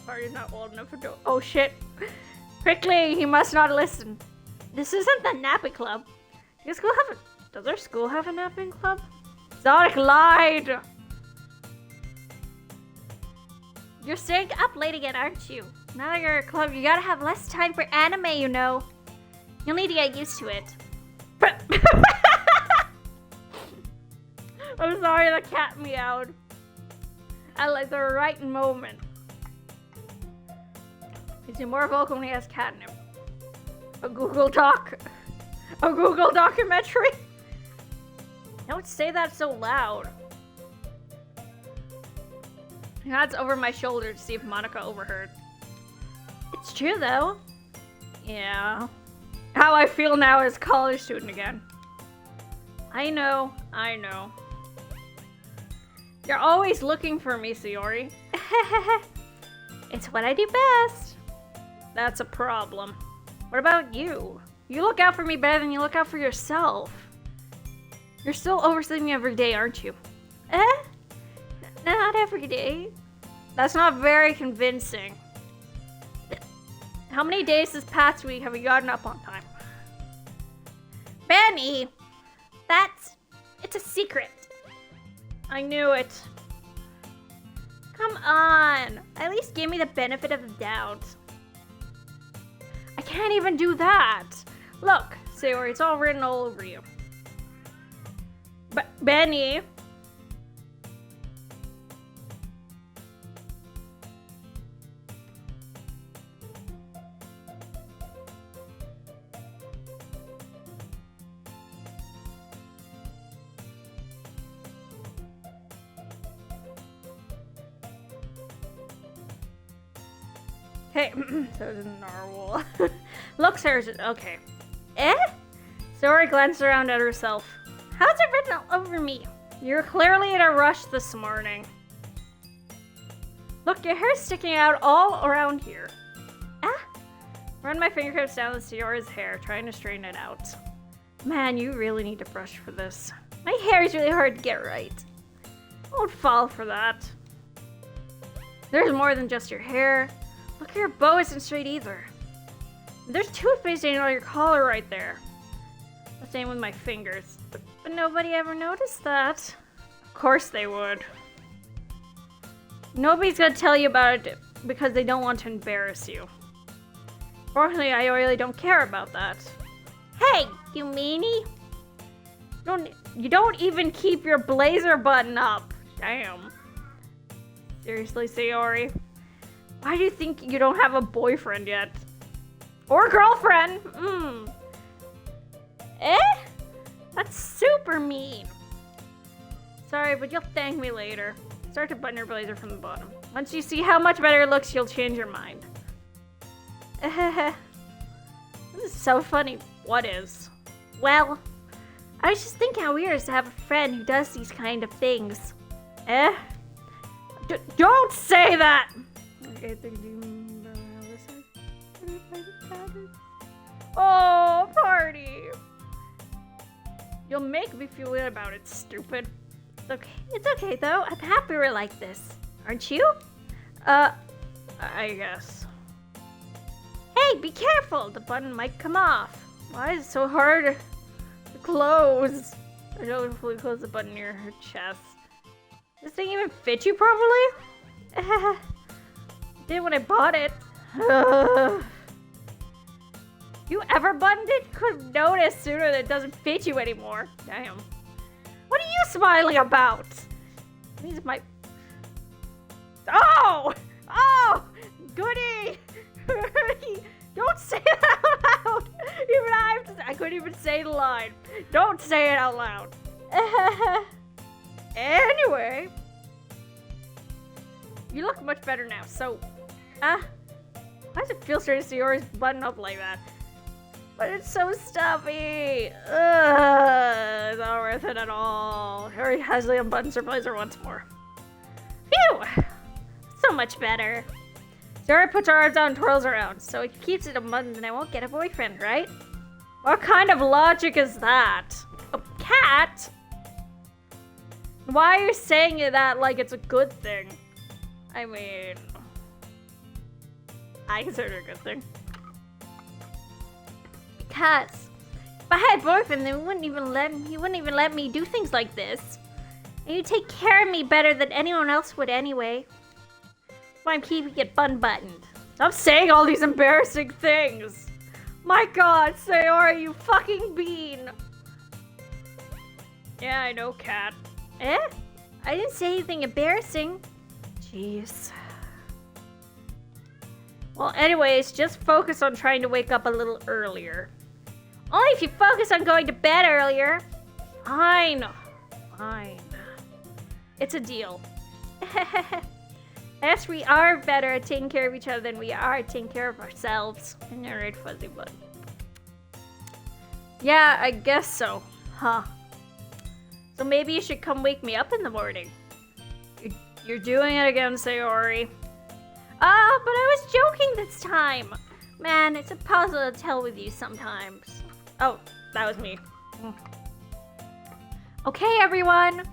Party's not old enough for do- Oh shit. Quickly, he must not listen. This isn't the napping club. Does our school have a napping club? Exotic lied! You're staying up late again, aren't you? Now that you're at a club, you gotta have less time for anime, you know. You'll need to get used to it. I'm sorry, the cat meowed. At like the right moment. He's more vocal when he has catnip. A Google documentary? Don't say that so loud. He nods over my shoulder to see if Monica overheard. It's true though. Yeah. How I feel now as a college student again. I know. You're always looking for me, Sayori. It's what I do best. That's a problem. What about you? You look out for me better than you look out for yourself. You're still oversleeping every day, aren't you? Not every day. That's not very convincing. How many days this past week have you gotten up on time? Benny, it's a secret. I knew it. Come on, at least give me the benefit of the doubt. I can't even do that. Look, Sayori, it's all written all over you. Benny. Hey, so it's a narwhal. Look, Sarah, okay. Sayori glanced around at herself. How's it written all over me? You're clearly in a rush this morning. Look, your hair's sticking out all around here. Run my fingertips down Sayori's hair, trying to straighten it out. Man, you really need to brush for this. My hair is really hard to get right. Don't fall for that. There's more than just your hair. Look, your bow isn't straight either. There's toothpaste stain on your collar right there. The same with my fingers. But nobody ever noticed that. Of course they would. Nobody's gonna tell you about it because they don't want to embarrass you. Fortunately, I really don't care about that. Hey, you meanie! You don't even keep your blazer button up. Damn. Seriously, Sayori? Why do you think you don't have a boyfriend yet? Or girlfriend? That's super mean. Sorry, but you'll thank me later. Start to button your blazer from the bottom. Once you see how much better it looks, you'll change your mind. This is so funny. What is? Well, I was just thinking how weird it is to have a friend who does these kind of things. Don't say that! Oh, party! You'll make me feel weird about it, stupid. It's okay though. I'm happy we're like this. Aren't you? I guess. Hey, be careful! The button might come off. Why is it so hard to close? I don't fully close the button near her chest. This thing even fit you properly? Did when I bought it. You ever buttoned it? Could notice sooner that it doesn't fit you anymore. Damn. What are you smiling about? These might. Oh! Oh! Goody! Don't say it out loud! Even I couldn't even say the line. Don't say it out loud. Anyway. You look much better now, so. Why does it feel strange to see yours button up like that? But it's so stuffy. Ugh, it's not worth it at all. Harry Hasley unbuttons her blazer once more. Phew! So much better. Sarah puts her arms out and twirls around, so he keeps it unbuttoned and I won't get a boyfriend, right? What kind of logic is that? A cat? Why are you saying that like it's a good thing? I mean, I consider it a good thing. Because if I had a boyfriend, then he wouldn't even let me do things like this. And you take care of me better than anyone else would anyway. That's why I'm keeping it buttoned. Stop saying all these embarrassing things. My God, Sayori, you fucking bean. Yeah, I know, cat. I didn't say anything embarrassing. Jeez. Well, anyways, just focus on trying to wake up a little earlier. Only if you focus on going to bed earlier. Fine. Fine. It's a deal. Yes, we are better at taking care of each other than we are at taking care of ourselves. And you're right, fuzzy butt. Yeah, I guess so. Huh. So maybe you should come wake me up in the morning. You're doing it again, Sayori. But I was joking this time. Man, it's a puzzle to tell with you sometimes. Oh, that was me. Okay, everyone.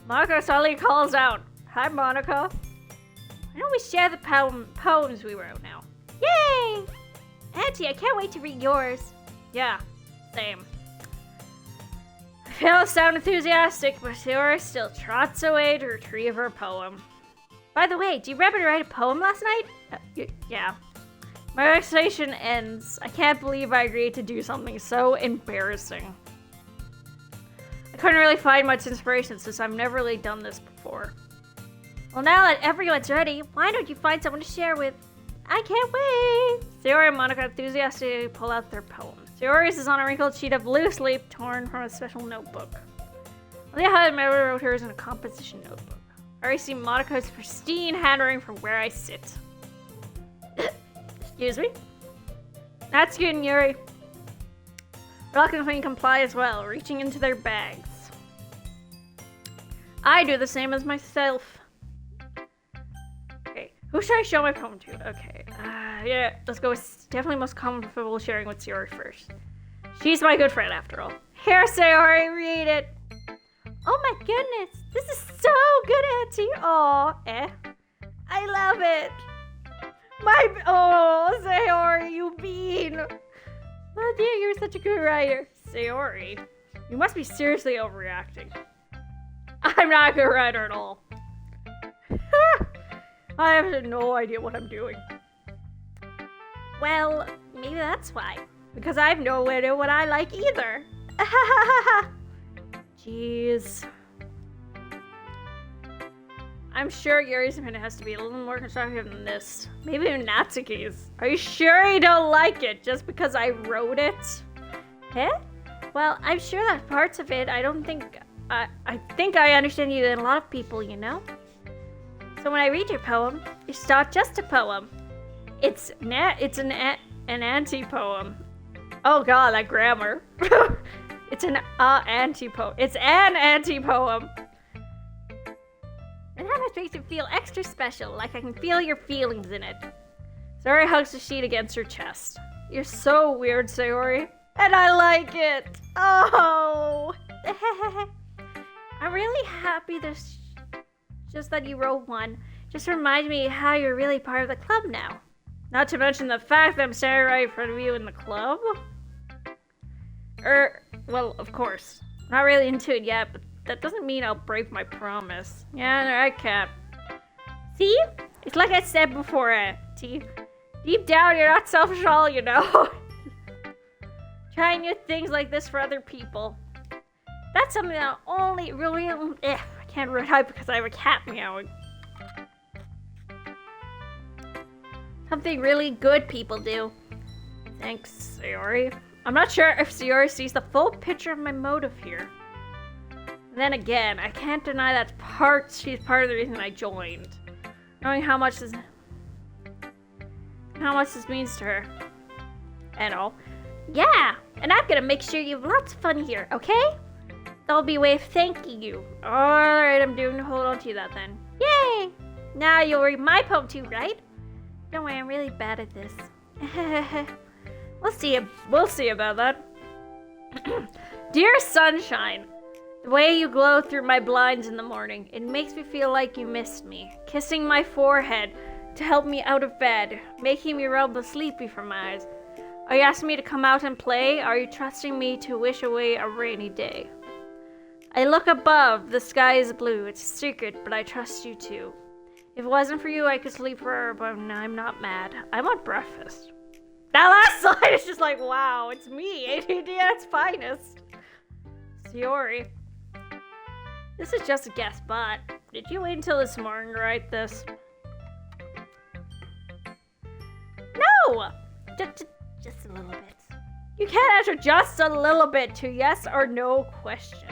Monica suddenly calls out. Hi, Monica. Why don't we share the poems we wrote now? Yay! Auntie, I can't wait to read yours. Yeah, same. I feel sound enthusiastic, but Sayori still trots away to retrieve her poem. By the way, do you remember to write a poem last night? Yeah. My vexation ends. I can't believe I agreed to do something so embarrassing. I couldn't really find much inspiration since I've never really done this before. Well, now that everyone's ready, why don't you find someone to share with? I can't wait! Sayori and Monica enthusiastically pull out their poem. Sayori's is on a wrinkled sheet of blue slate torn from a special notebook. Leah had wrote hers in a composition notebook. I already see Monica's pristine handwriting from where I sit. Excuse me? That's good, Yuri. Reluctantly comply as well, reaching into their bags. I do the same as myself. Okay, who should I show my poem to? Okay, yeah, let's go with definitely most comfortable sharing with Sayori first. She's my good friend after all. Here, Sayori, read it. Oh my goodness, this is so good, Auntie. Aw, I love it. Sayori, you bean. Oh dear, you're such a good writer. Sayori, you must be seriously overreacting. I'm not a good writer at all. I have no idea what I'm doing. Well, maybe that's why. Because I have no idea what I like either. Jeez. I'm sure Yuri's opinion has to be a little more constructive than this. Maybe even Natsuki's. Are you sure you don't like it just because I wrote it? Huh? Well, I'm sure that parts of it, I think I understand you than a lot of people, you know? So when I read your poem, it's not just a poem. It's an anti-poem. Oh god, that grammar. It's an anti-poem. It's an anti-poem. And that makes it feel extra special, like I can feel your feelings in it. Sayori hugs the sheet against her chest. You're so weird, Sayori. And I like it. Oh. I'm really happy there's just that you wrote one. Just reminds me how you're really part of the club now. Not to mention the fact that I'm standing right in front of you in the club. Well, of course. Not really into it yet, but that doesn't mean I'll break my promise. Yeah, no, I can't. See? It's like I said before, Auntie. Deep down, you're not selfish at all, you know. Trying new things like this for other people. That's something that only really... I can't type because I have a cat meowing. Something really good people do. Thanks, Sayori. I'm not sure if Sayori sees the full picture of my motive here. Then again, I can't deny that she's part of the reason I joined. Knowing how much this means to her. And all. Yeah, and I'm gonna make sure you have lots of fun here, okay? That'll be a way of thanking you. Alright, I'm doing to hold on to that then. Yay! Now you'll read my poem too, right? Don't worry, I'm really bad at this. We'll see about that. Dear sunshine, the way you glow through my blinds in the morning, it makes me feel like you missed me. Kissing my forehead to help me out of bed, making me rub the sleepy from my eyes. Are you asking me to come out and play? Are you trusting me to wish away a rainy day? I look above, the sky is blue, it's a secret, but I trust you too. If it wasn't for you, I could sleep forever, but I'm not mad. I want breakfast. That last line is just like, wow, it's me, ADD at its finest. Sayori. This is just a guess, but did you wait until this morning to write this? No! Just a little bit. You can't answer just a little bit to yes or no question.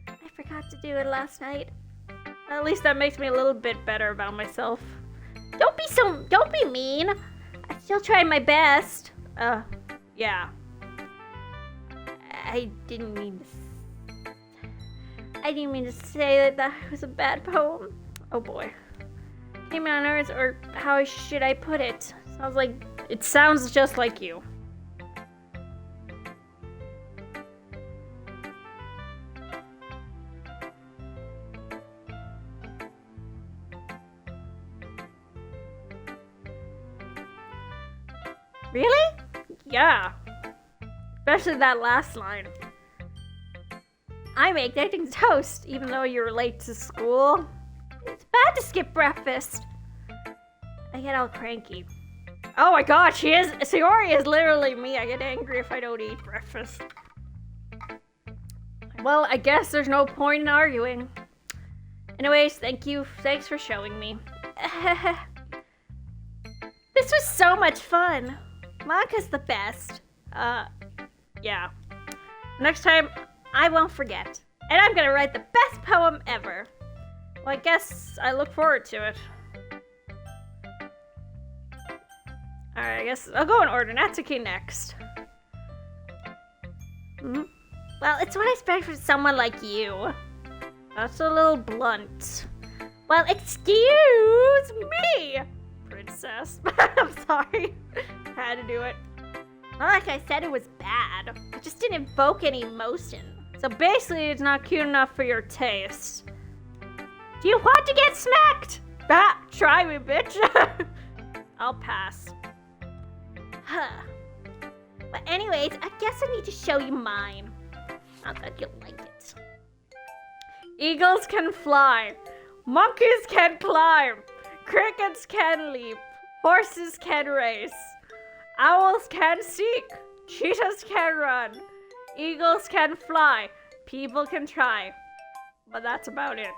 I forgot to do it last night. At least that makes me a little bit better about myself. Don't be mean. I'm still trying my best. Yeah. I didn't mean to say that was a bad poem. Oh boy. Came on nerves, or how should I put it? It sounds just like you. Really? Yeah. Especially that last line. I make egg toast, even though you're late to school. It's bad to skip breakfast. I get all cranky. Oh my god, Sayori is literally me. I get angry if I don't eat breakfast. Well, I guess there's no point in arguing. Anyways, thanks for showing me. This was so much fun. Maka's the best. Yeah. Next time, I won't forget. And I'm gonna write the best poem ever. Well, I guess I look forward to it. Alright, I guess I'll go in order. Natsuki next. Well, it's what I expect from someone like you. That's a little blunt. Well, excuse me, Princess. I'm sorry. Had to do it. Not like I said it was bad. I just didn't evoke any emotion. So basically, it's not cute enough for your taste. Do you want to get smacked? Try me, bitch. I'll pass. Huh. But anyways, I guess I need to show you mine. Not that you'll like it. Eagles can fly. Monkeys can climb. Crickets can leap. Horses can race. Owls can seek. Cheetahs can run. Eagles can fly. People can try. But that's about it.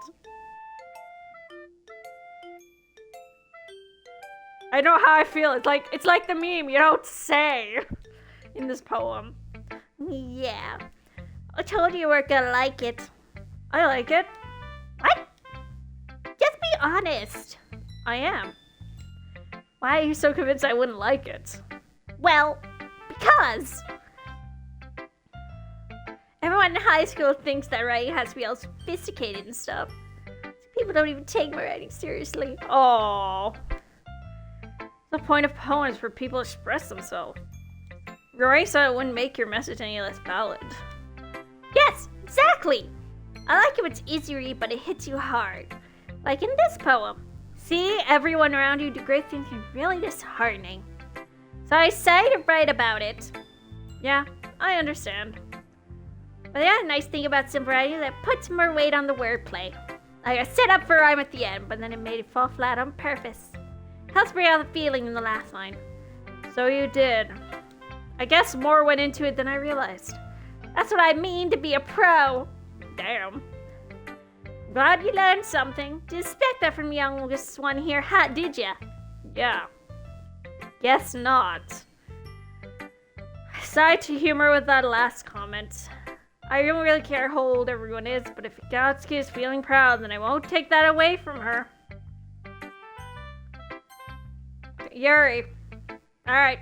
I know how I feel. It's like the meme you don't say in this poem. Yeah. I told you we're gonna like it. I like it. What? Just be honest. I am. Why are you so convinced I wouldn't like it? Well, because everyone in high school thinks that writing has to be all sophisticated and stuff. So people don't even take my writing seriously. Oh. The point of poems for people to express themselves. Your writing style wouldn't make your message any less valid. Yes, exactly. I like it when it's easy to read, but it hits you hard. Like in this poem. See, everyone around you do great things and really disheartening. So I decided to write about it. Yeah, I understand. But the other nice thing about simple writing is that it puts more weight on the wordplay. Like I set up for a rhyme at the end, but then it made it fall flat on purpose. Helps bring out the feeling in the last line. So you did. I guess more went into it than I realized. That's what I mean to be a pro. Damn. Glad you learned something. Didn't expect that from youngest one here, huh, did ya? Yeah. Guess not. Aside to humor with that last comment. I don't really care how old everyone is, but if Gatsuki is feeling proud, then I won't take that away from her. Yuri. Alright.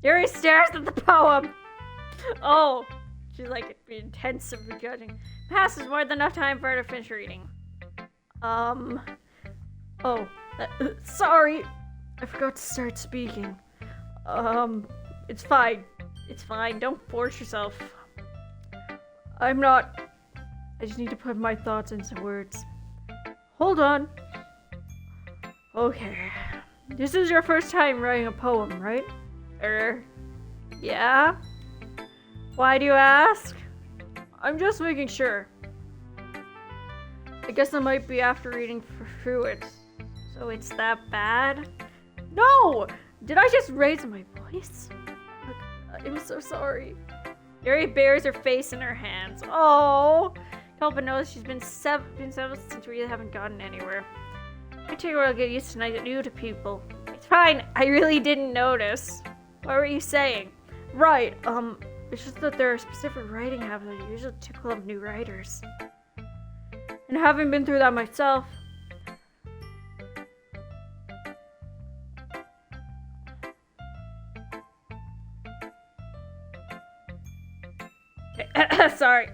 Yuri stares at the poem. Oh. She's like intensively judging. Passes more than enough time for her to finish reading. Sorry. I forgot to start speaking. It's fine. It's fine. Don't force yourself. I'm not. I just need to put my thoughts into words. Hold on. Okay. This is your first time writing a poem, right? Yeah? Why do you ask? I'm just making sure. I guess I might be after reading through it. So it's that bad? No! Did I just raise my voice? I'm so sorry. Yuri buries her face in her hands. Oh! Kelpa knows she's been seven since we haven't gotten anywhere. I take a while to get used to new to people. It's fine. I really didn't notice. What were you saying? Right, it's just that there are specific writing habits that are usually typical of new writers. And having been through that myself, okay. Sorry.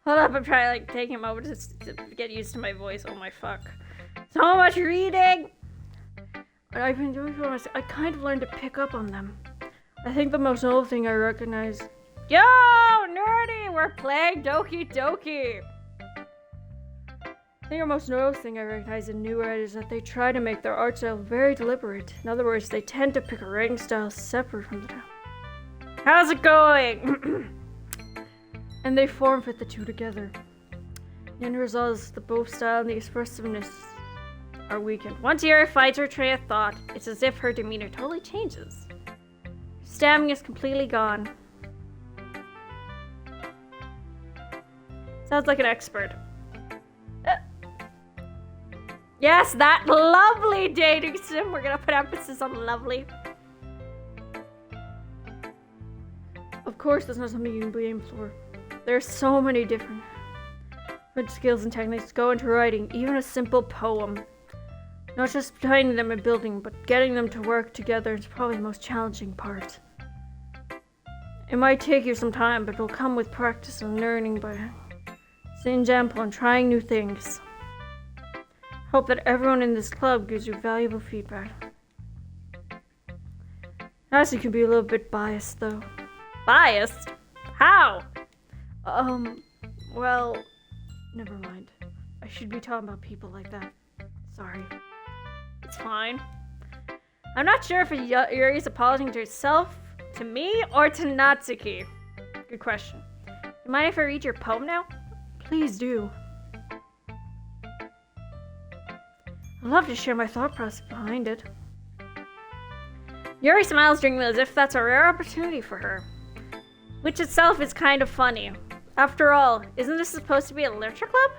Hold up, I'm trying to take a moment to get used to my voice. Oh my fuck. So much reading! And I've been doing for myself. I kind of learned to pick up on them. I think the most notable thing I recognize Yo, nerdy, we're playing Doki Doki. I think the most notable thing I recognize in new art is that they try to make their art style very deliberate. In other words, they tend to pick a writing style separate from the... How's it going? And they form fit the two together. The end result is the both style and the expressiveness are weakened. Once Yuri finds her train of thought, it's as if her demeanor totally changes. Stamming is completely gone. Sounds like an expert. Yes, that lovely dating sim. We're gonna put emphasis on lovely. Of course, that's not something you can blame for. There's so many different skills and techniques go into writing, even a simple poem. Not just finding them and building, but getting them to work together is probably the most challenging part. It might take you some time, but it will come with practice and learning by seeing example and trying new things. Hope that everyone in this club gives you valuable feedback. Nancy can be a little bit biased, though. Biased? How? Well, never mind. I should be talking about people like that. Sorry. It's fine. I'm not sure if Yuri's apologizing to herself, to me, or to Natsuki. Good question. You mind if I read your poem now? Please do. I'd love to share my thought process behind it. Yuri smiles dreamily as if that's a rare opportunity for her. Which itself is kind of funny. After all, isn't this supposed to be a literature club?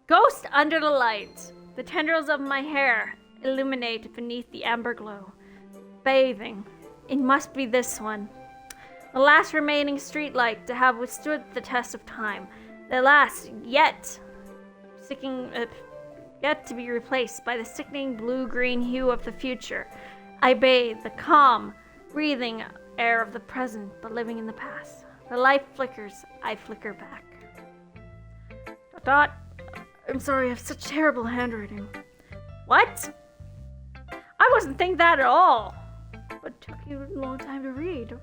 Ghost under the light. The tendrils of my hair illuminate beneath the amber glow. Bathing. It must be this one. The last remaining streetlight to have withstood the test of time. The last yet to be replaced by the sickening blue-green hue of the future. I bathe the calm, breathing air of the present, but living in the past. The light flickers, I flicker back. Dot. I'm sorry, I have such terrible handwriting. What? I wasn't thinking that at all. But it took you a long time to read.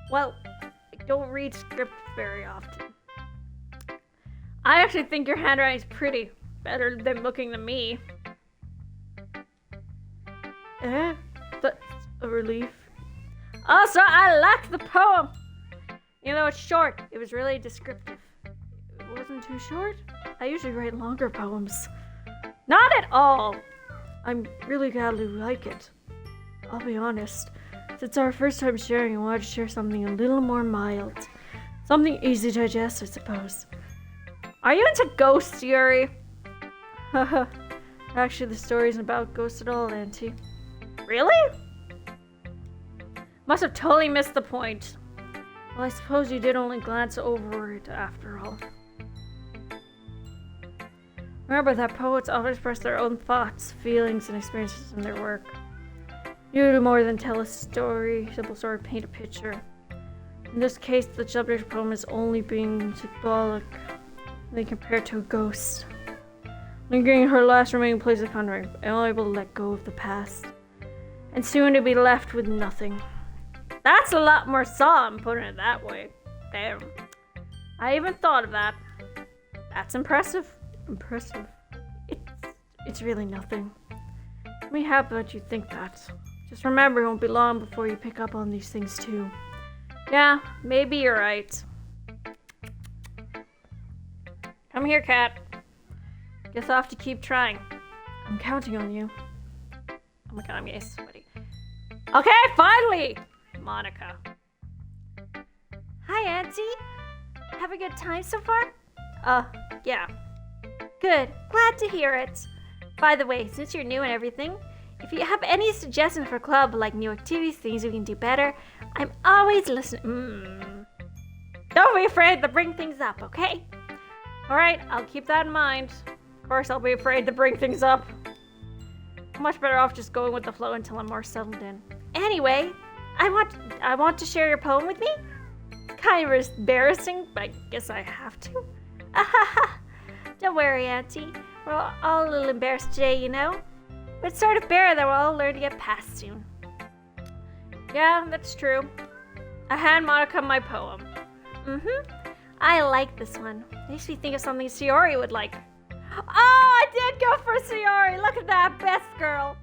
Well, I don't read script very often. I actually think your handwriting's pretty. Better than looking to me. That's a relief. Also, I like the poem. You know, it's short. It was really descriptive. It wasn't too short? I usually write longer poems. Not at all. I'm really glad you like it. I'll be honest. Since our first time sharing, I wanted to share something a little more mild. Something easy to digest, I suppose. Are you into ghosts, Yuri? Haha. Actually, the story isn't about ghosts at all, Auntie. Really? Must have totally missed the point. Well, I suppose you did only glance over it after all. Remember that poets often express their own thoughts, feelings, and experiences in their work. You do more than tell a story, simple story, paint a picture. In this case, the subject poem is only being symbolic when compared to a ghost. Lingering in her last remaining place of contact, unable to let go of the past. And soon to be left with nothing. That's a lot more solemn, putting it that way. Damn. I even thought of that. That's impressive. Impressive. It's really nothing. I'm really happy that you think that. Just remember, it won't be long before you pick up on these things too. Yeah, maybe you're right. Come here, cat. Guess I'll have to keep trying. I'm counting on you. Oh my god, I'm getting sweaty. Okay, finally! Monica. Hi, Auntie. Have a good time so far? Yeah. Good. Glad to hear it. By the way, since you're new and everything, if you have any suggestions for club, like new activities, things we can do better, I'm always listening. Don't be afraid to bring things up, okay? Alright, I'll keep that in mind. Of course, I'll be afraid to bring things up. I'm much better off just going with the flow until I'm more settled in. Anyway, I want to share your poem with me. Kind of embarrassing, but I guess I have to. Don't worry, Auntie. We're all a little embarrassed today, you know? But it's sort of bear that we'll all learn to get past soon. Yeah, that's true. I hand Monica my poem. I like this one. Makes me think of something Sayori would like. Oh, I did go for Sayori. Look at that, best girl.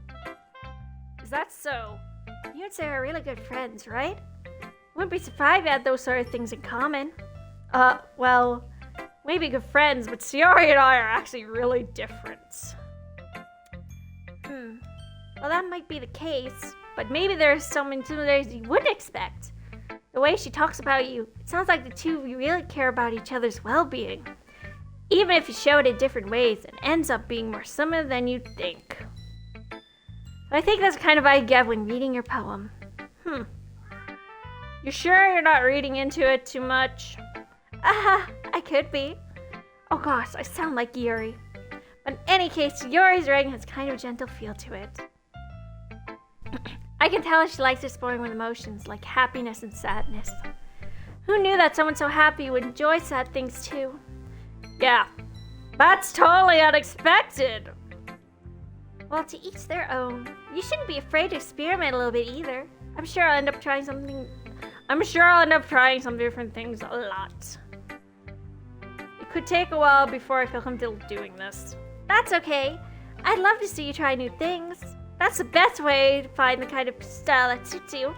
Is that so? You and Sarah are really good friends, right? Wouldn't be surprised you had those sort of things in common. Well, maybe good friends, but Sayori and I are actually really different. Well, that might be the case, but maybe there's some similarities you wouldn't expect. The way she talks about you, it sounds like the two of you really care about each other's well-being. Even if you show it in different ways, it ends up being more similar than you'd think. But I think that's the kind of vibe you get when reading your poem. You sure you're not reading into it too much? I could be. Oh gosh, I sound like Yuri. But in any case, Yuri's writing has kind of a gentle feel to it. I can tell she likes exploring with emotions like happiness and sadness. Who knew that someone so happy would enjoy sad things too? Yeah, that's totally unexpected. Well, to each their own. You shouldn't be afraid to experiment a little bit either. I'm sure I'll end up trying some different things a lot. It could take a while before I feel comfortable doing this. That's okay. I'd love to see you try new things. That's the best way to find the kind of style that suits you.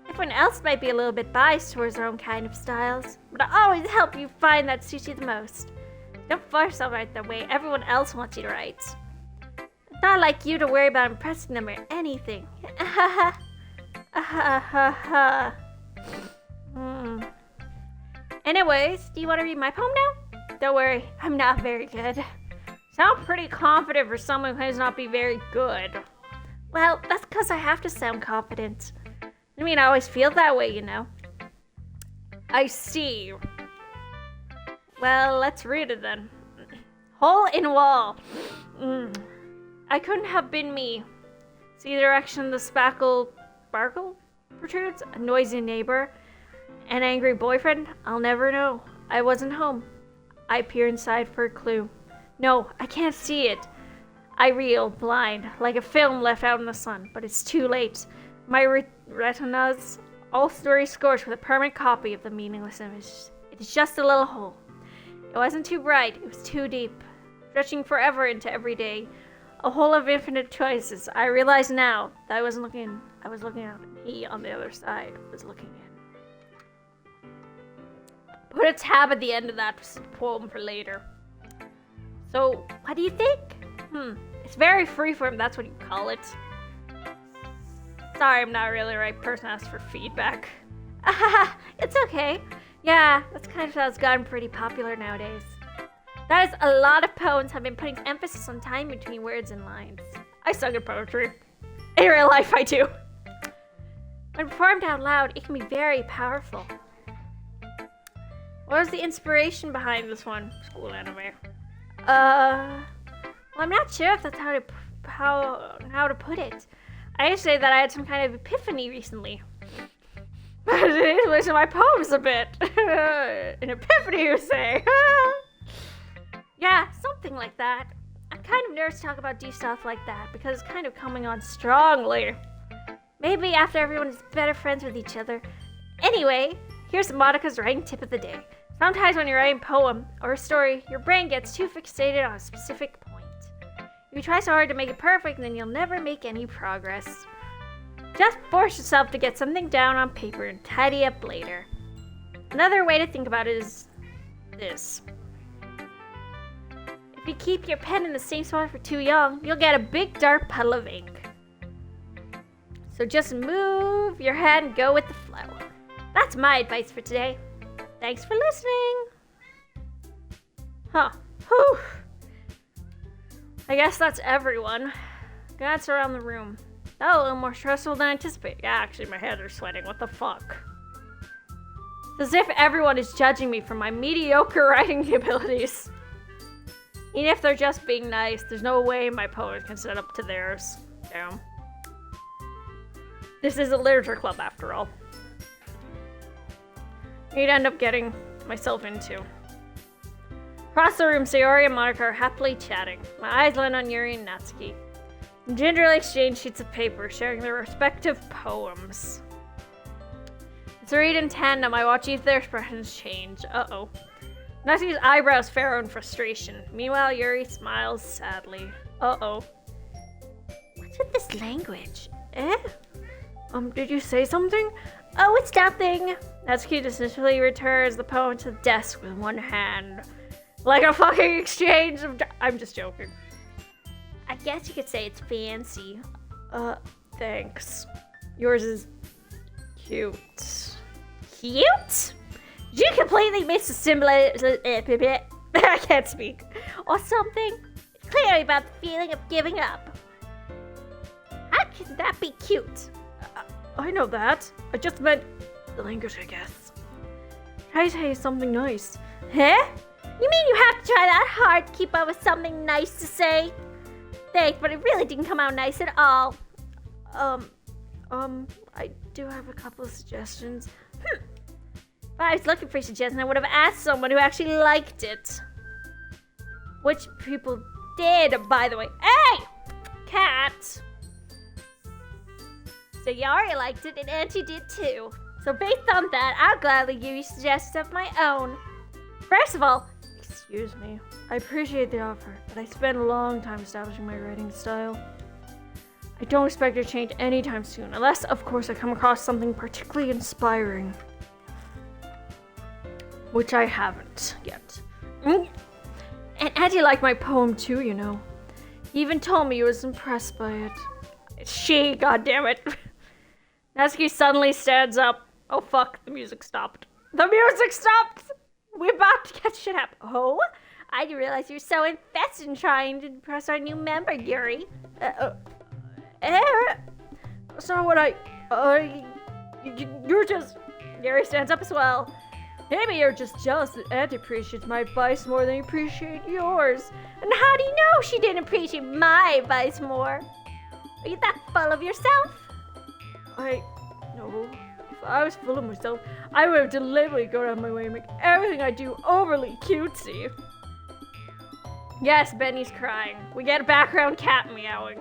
Everyone else might be a little bit biased towards their own kind of styles, but I always help you find that suits you the most. Don't force yourself to write the way everyone else wants you to write. It's not like you to worry about impressing them or anything. Anyways, do you want to read my poem now? Don't worry, I'm not very good. Sound pretty confident for someone who has not be very good. Well, that's because I have to sound confident. I mean, I always feel that way, you know. I see. Well, let's read it then. Hole in wall. I couldn't have been me. See the direction the sparkle protrudes? A noisy neighbor? An angry boyfriend? I'll never know. I wasn't home. I peer inside for a clue. No, I can't see it. I reel, blind, like a film left out in the sun, but it's too late. My retinas all story scorched with a permanent copy of the meaningless image. It is just a little hole. It wasn't too bright, it was too deep, stretching forever into every day. A hole of infinite choices. I realize now that I was looking out, and he on the other side was looking in. Put a tab at the end of that poem for later. So, what do you think? It's very freeform, that's what you call it. Sorry, I'm not really the right person to ask for feedback. It's okay. Yeah, that's kind of how it's gotten pretty popular nowadays. That is, a lot of poems have been putting emphasis on time between words and lines. I suck at poetry. In real life, I do. When performed out loud, it can be very powerful. What was the inspiration behind this one? School anime. Well, I'm not sure if that's how to put it. I say that I had some kind of epiphany recently. But it is listen to my poems a bit. An epiphany, you say? Yeah, something like that. I'm kind of nervous to talk about deep stuff like that because it's kind of coming on strongly. Maybe after everyone is better friends with each other. Anyway, here's Monica's writing tip of the day. Sometimes when you're writing a poem or a story, your brain gets too fixated on a specific point. If you try so hard to make it perfect, then you'll never make any progress. Just force yourself to get something down on paper and tidy up later. Another way to think about it is this. If you keep your pen in the same spot for too long, you'll get a big dark puddle of ink. So just move your head and go with the flow. That's my advice for today. Thanks for listening. Whew. I guess that's everyone. Glance around the room. That was a little more stressful than anticipated. Yeah, actually, my hands are sweating. What the fuck? It's as if everyone is judging me for my mediocre writing abilities. Even if they're just being nice, there's no way my poems can set up to theirs. Damn. This is a literature club, after all. I'd end up getting myself into. Across the room, Sayori and Monica are happily chatting. My eyes land on Yuri and Natsuki. And gingerly exchange sheets of paper, sharing their respective poems. Let's read in tandem. I watch if their expressions change. Uh-oh. Natsuki's eyebrows furrow in frustration. Meanwhile, Yuri smiles sadly. Uh-oh. What's with this language? Did you say something? Oh, it's nothing. Natsuki dismissively returns the poem to the desk with one hand. Like a fucking exchange of... I'm just joking. I guess you could say it's fancy. Thanks. Yours is cute. Cute? You completely missed the symbol. I can't speak. Or something. It's clearly about the feeling of giving up. How can that be cute? I know that. I just meant the language, I guess. Try to say something nice. Huh? You mean you have to try that hard to keep up with something nice to say? Thanks, but it really didn't come out nice at all. I do have a couple of suggestions. If I was looking for a suggestion, I would have asked someone who actually liked it. Which people did, by the way. Hey! Cat! So Yari liked it, and Auntie did too. So based on that, I'll gladly give you suggestions of my own. First of all, excuse me. I appreciate the offer, but I spent a long time establishing my writing style. I don't expect it to change anytime soon, unless, of course, I come across something particularly inspiring. Which I haven't yet. And Auntie liked my poem too, you know. He even told me he was impressed by it. She, goddammit. Natsuki suddenly stands up. Oh fuck, the music stopped. The music stopped! We're about to get shit up. Oh? I didn't realize you were so invested in trying to impress our new member, Yuri. That's not what you're just... Yuri stands up as well. Maybe you're just jealous that Auntie appreciates my advice more than you appreciate yours. And how do you know she didn't appreciate my advice more? Are you that full of yourself? No. If I was full of myself, I would have deliberately gone out of my way and make everything I do overly cutesy. Yes, Benny's crying. We get a background cat meowing.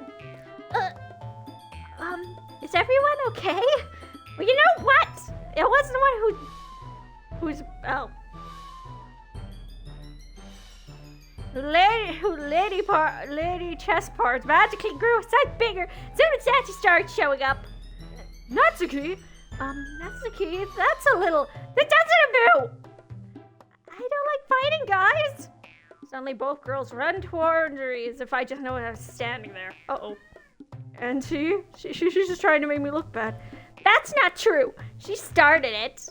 Is everyone okay? Well, you know what? It wasn't the one lady chest parts magically grew a size bigger as soon as Natsuki started showing up. Natsuki? Natsuki, that's a little... That doesn't move! I don't like fighting, guys! Suddenly both girls run toward Yuri as if I just know I was standing there. Uh-oh. And she's just trying to make me look bad. That's not true. She started it.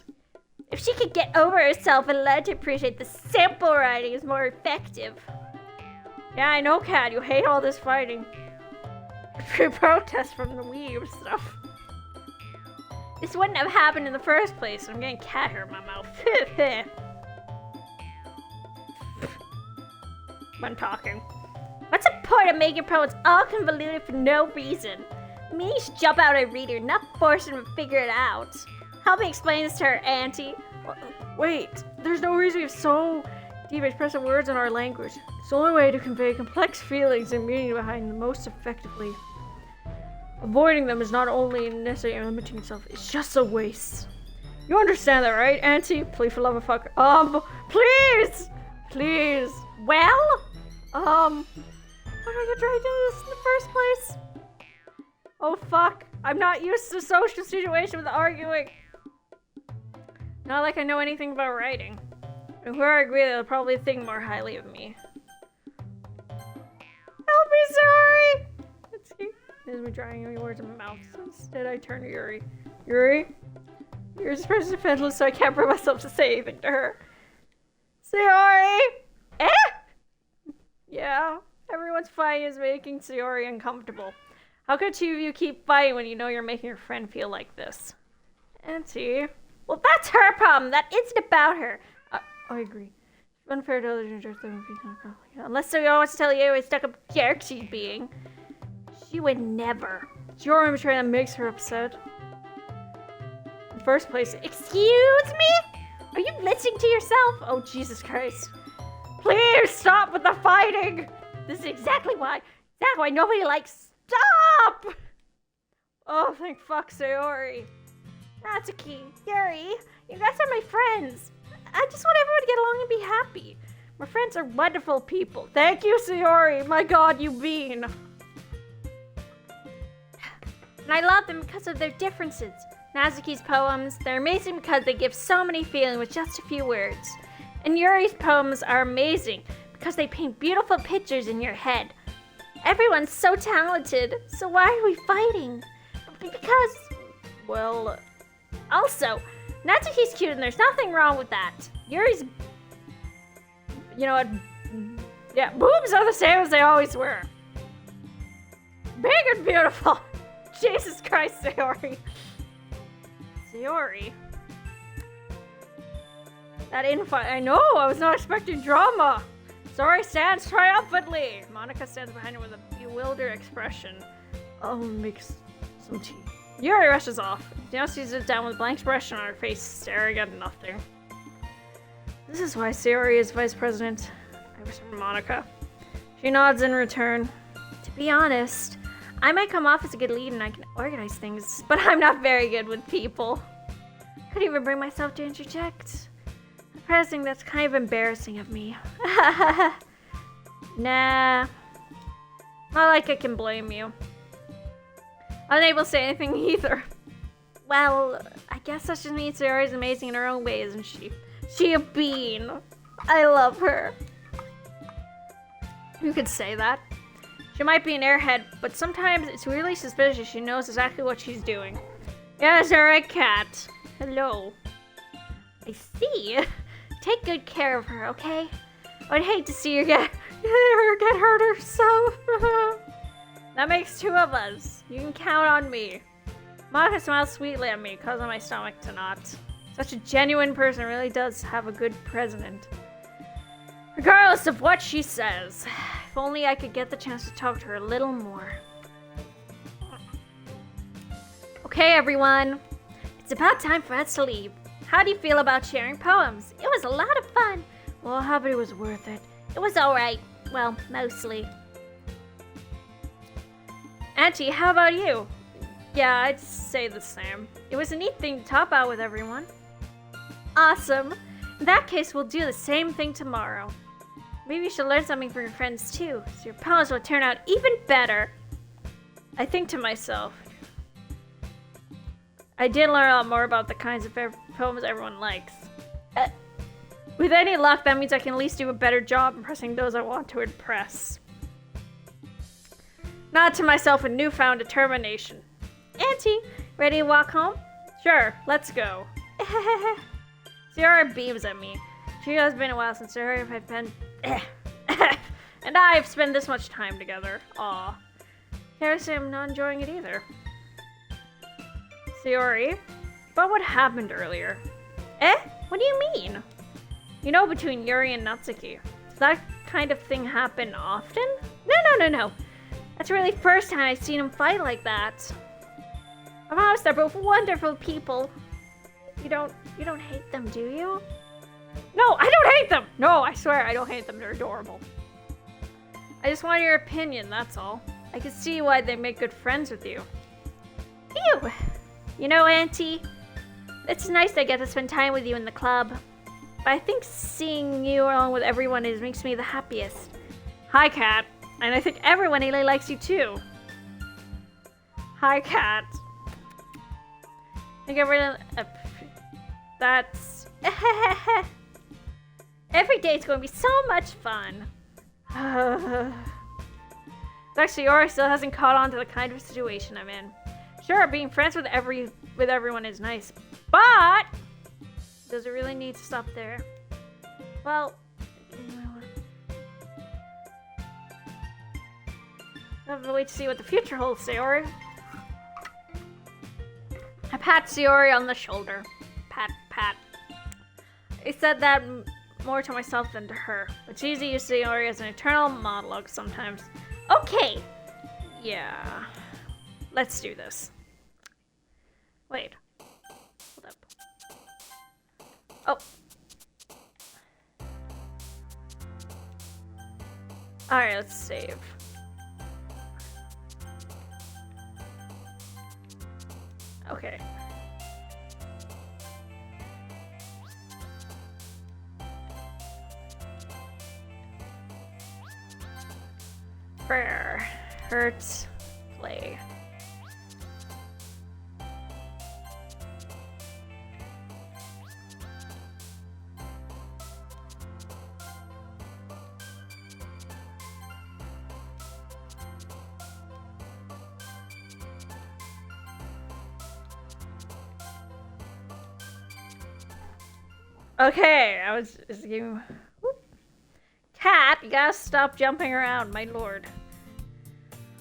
If she could get over herself and learn to appreciate the simple writing is more effective. Yeah, I know, Kat. You hate all this fighting. Protest from the weeb stuff. This wouldn't have happened in the first place. I'm getting cat hair in my mouth. When talking. What's the point of making poems all convoluted for no reason? Me should jump out and read her, not force her to figure it out. Help me explain this to her, Auntie. Wait, there's no reason to so deep expressive words in our language. It's the only way to convey complex feelings and meaning behind them most effectively. Avoiding them is not only necessary and limiting itself, it's just a waste. You understand that, right, Auntie? Please, for love of fuck. Please! Please. Well? How did I get dragged into this in the first place? Oh fuck, I'm not used to social situation with arguing. Not like I know anything about writing. And where I agree, they'll probably think more highly of me. Help me, sorry! Let's see. There's me drawing any words in my mouth. So instead, I turn to Yuri. Yuri? Yuri's expression is defenseless, so I can't bring myself to say anything to her. Sayori! Yeah, everyone's fighting is making Sayori uncomfortable. How could two of you keep fighting when you know you're making your friend feel like this? Auntie. Well, that's her problem. That isn't about her. I agree. It's unfair to others unless Sayori wants to tell you what stuck up jerk she's being. She would never. It's your immaturity that makes her upset. In the first place, excuse me? Are you listening to yourself? Oh, Jesus Christ. Please stop with the fighting! This is exactly why nobody likes... Stop! Oh, thank fuck, Sayori. Natsuki, Yuri, you guys are my friends. I just want everyone to get along and be happy. My friends are wonderful people. Thank you, Sayori. My god, you bean. And I love them because of their differences. Natsuki's poems, they're amazing because they give so many feelings with just a few words. And Yuri's poems are amazing because they paint beautiful pictures in your head. Everyone's so talented, so why are we fighting? Because, well, also, Natsuki's cute and there's nothing wrong with that. Yuri's, you know what, yeah, boobs are the same as they always were. Big and beautiful. Jesus Christ, Sayori. Sayori. That infight, I know, I was not expecting drama. Sayori stands triumphantly. Monica stands behind her with a bewildered expression. I'll make some tea. Yuri rushes off. Now she sits down with a blank expression on her face, staring at nothing. This is why Sayori is vice president. I whisper to Monica. She nods in return. To be honest, I might come off as a good lead and I can organize things, but I'm not very good with people. Couldn't even bring myself to interject. The president, that's kind of embarrassing of me. Nah. Not like I can blame you. Unable to say anything either. Well, I guess that just means Sayori's amazing in her own way, isn't she? She a bean. I love her. You could say that. She might be an airhead, but sometimes it's really suspicious she knows exactly what she's doing. Yes, alright, Cat. Hello. I see. Take good care of her, okay? I'd hate to see her get hurt herself. That makes two of us. You can count on me. Monica smiles sweetly at me, causing my stomach to knot. Such a genuine person really does have a good president. Regardless of what she says. If only I could get the chance to talk to her a little more. Okay, everyone. It's about time for us to leave. How do you feel about sharing poems? It was a lot of fun. Well, I hope it was worth it. It was alright. Well, mostly. Auntie, how about you? Yeah, I'd say the same. It was a neat thing to talk about with everyone. Awesome. In that case, we'll do the same thing tomorrow. Maybe you should learn something from your friends too, so your poems will turn out even better. I think to myself, I did learn a lot more about the kinds of poems everyone likes. With any luck, that means I can at least do a better job impressing those I want to impress. Nod to myself with newfound determination. Auntie, ready to walk home? Sure, let's go. Sierra beams at me. She has been a while since her and I've been and I have spent this much time together. Aw. Can't say I'm not enjoying it either. Sayori, but what happened earlier? What do you mean? You know, between Yuri and Natsuki. Does that kind of thing happen often? No. That's really the first time I've seen them fight like that. I promise they're both wonderful people. You don't hate them, do you? No, I don't hate them! No, I swear I don't hate them. They're adorable. I just want your opinion, that's all. I can see why they make good friends with you. Phew! You know, Auntie, it's nice I get to spend time with you in the club. But I think seeing you along with everyone makes me the happiest. Hi, Cat. And I think everyone really likes you too. Hi, Cat. I think everyone... that's... Every day's going to be so much fun. Actually, Yori still hasn't caught on to the kind of situation I'm in. Sure, being friends with everyone is nice, but does it really need to stop there? Well, I'll have to wait to see what the future holds, Sayori. I pat Sayori on the shoulder. Pat, pat. I said that more to myself than to her. It's easy to use Sayori as an eternal monologue sometimes. Okay. Yeah. Let's do this. Wait. Hold up. Oh. Alright, let's save. Okay. Prayer. Hurts. Play. Okay, is the game. Whoop. Cat, you gotta stop jumping around, my lord.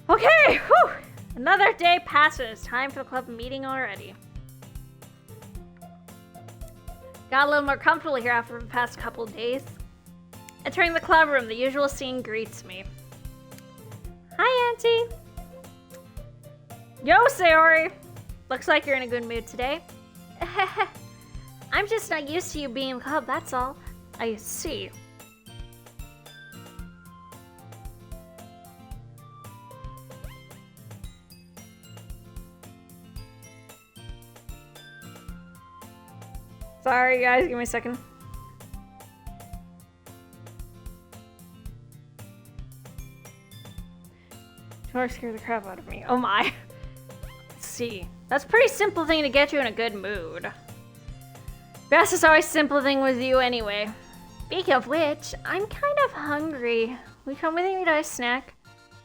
Okay, whew. Another day passes. Time for the club meeting already. Got a little more comfortable here after the past couple of days. Entering the club room, the usual scene greets me. Hi, Auntie. Yo, Sayori. Looks like you're in a good mood today. I'm just not used to you being in the club, that's all. I see. Sorry, guys, give me a second. Don't scare the crap out of me. Oh my. Let's see. That's a pretty simple thing to get you in a good mood. Best is always simple thing with you anyway. Speaking of which, I'm kind of hungry. Will you come with me to a snack?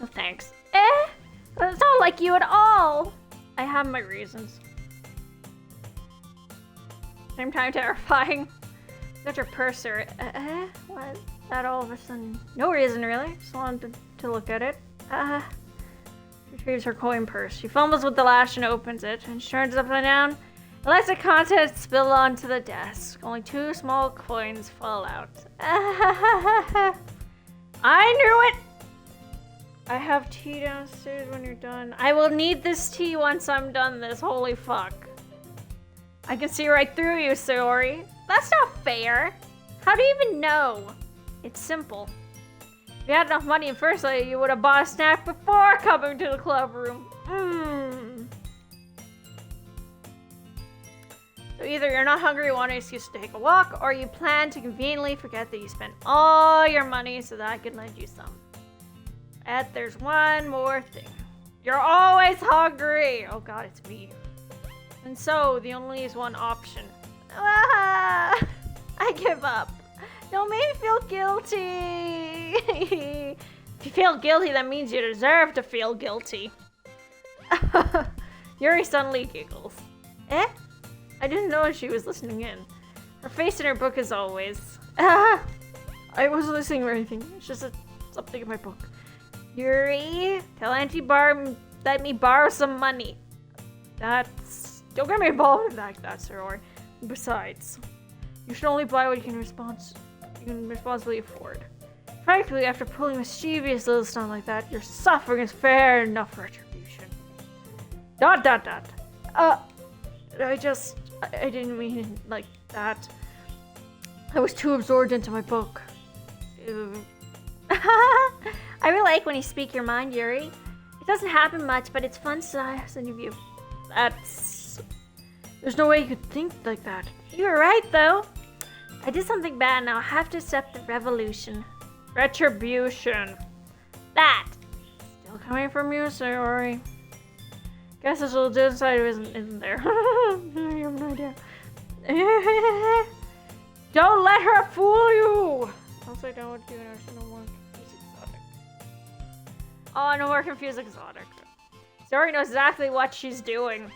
No thanks. That's not like you at all. I have my reasons. Same time terrifying. Got your purse or what? That all of a sudden? No reason really. Just wanted to look at it. Retrieves her coin purse. She fumbles with the latch and opens it, and she turns it upside down. And lets the contents spill onto the desk. Only 2 small coins fall out. I knew it! I have tea downstairs when you're done. I will need this tea once I'm done this. Holy fuck. I can see right through you, Sayori. That's not fair. How do you even know? It's simple. If you had enough money in first place, you would have bought a snack before coming to the club room. So either you're not hungry, you want an excuse to take a walk, or you plan to conveniently forget that you spent all your money so that I could lend you some. And there's one more thing. You're always hungry! Oh god, it's me. And so, the only is one option. I give up. Don't make me feel guilty. If you feel guilty, that means you deserve to feel guilty. Yuri suddenly giggles. I didn't know she was listening in. Her face in her book as always. I wasn't listening or anything. It's just something in my book. Yuri, tell Auntie Barb let me borrow some money. Don't get me involved in that, Sayori. Besides, you should only buy what you can responsibly afford. Frankly, after pulling a mischievous little stunt like that, your suffering is fair enough retribution. ... I didn't mean it like that. I was too absorbed into my book. I really like when you speak your mind, Yuri. It doesn't happen much, but it's fun to send you view. There's no way you could think like that. You were right, though. I did something bad, now I have to accept the revolution. Retribution. That. Still coming from you, Sayori. Guess this little dude inside isn't there. I have no idea. Don't let her fool you! Also, I don't do no more confused exotic. Oh, no more confused exotic. Sayori knows exactly what she's doing.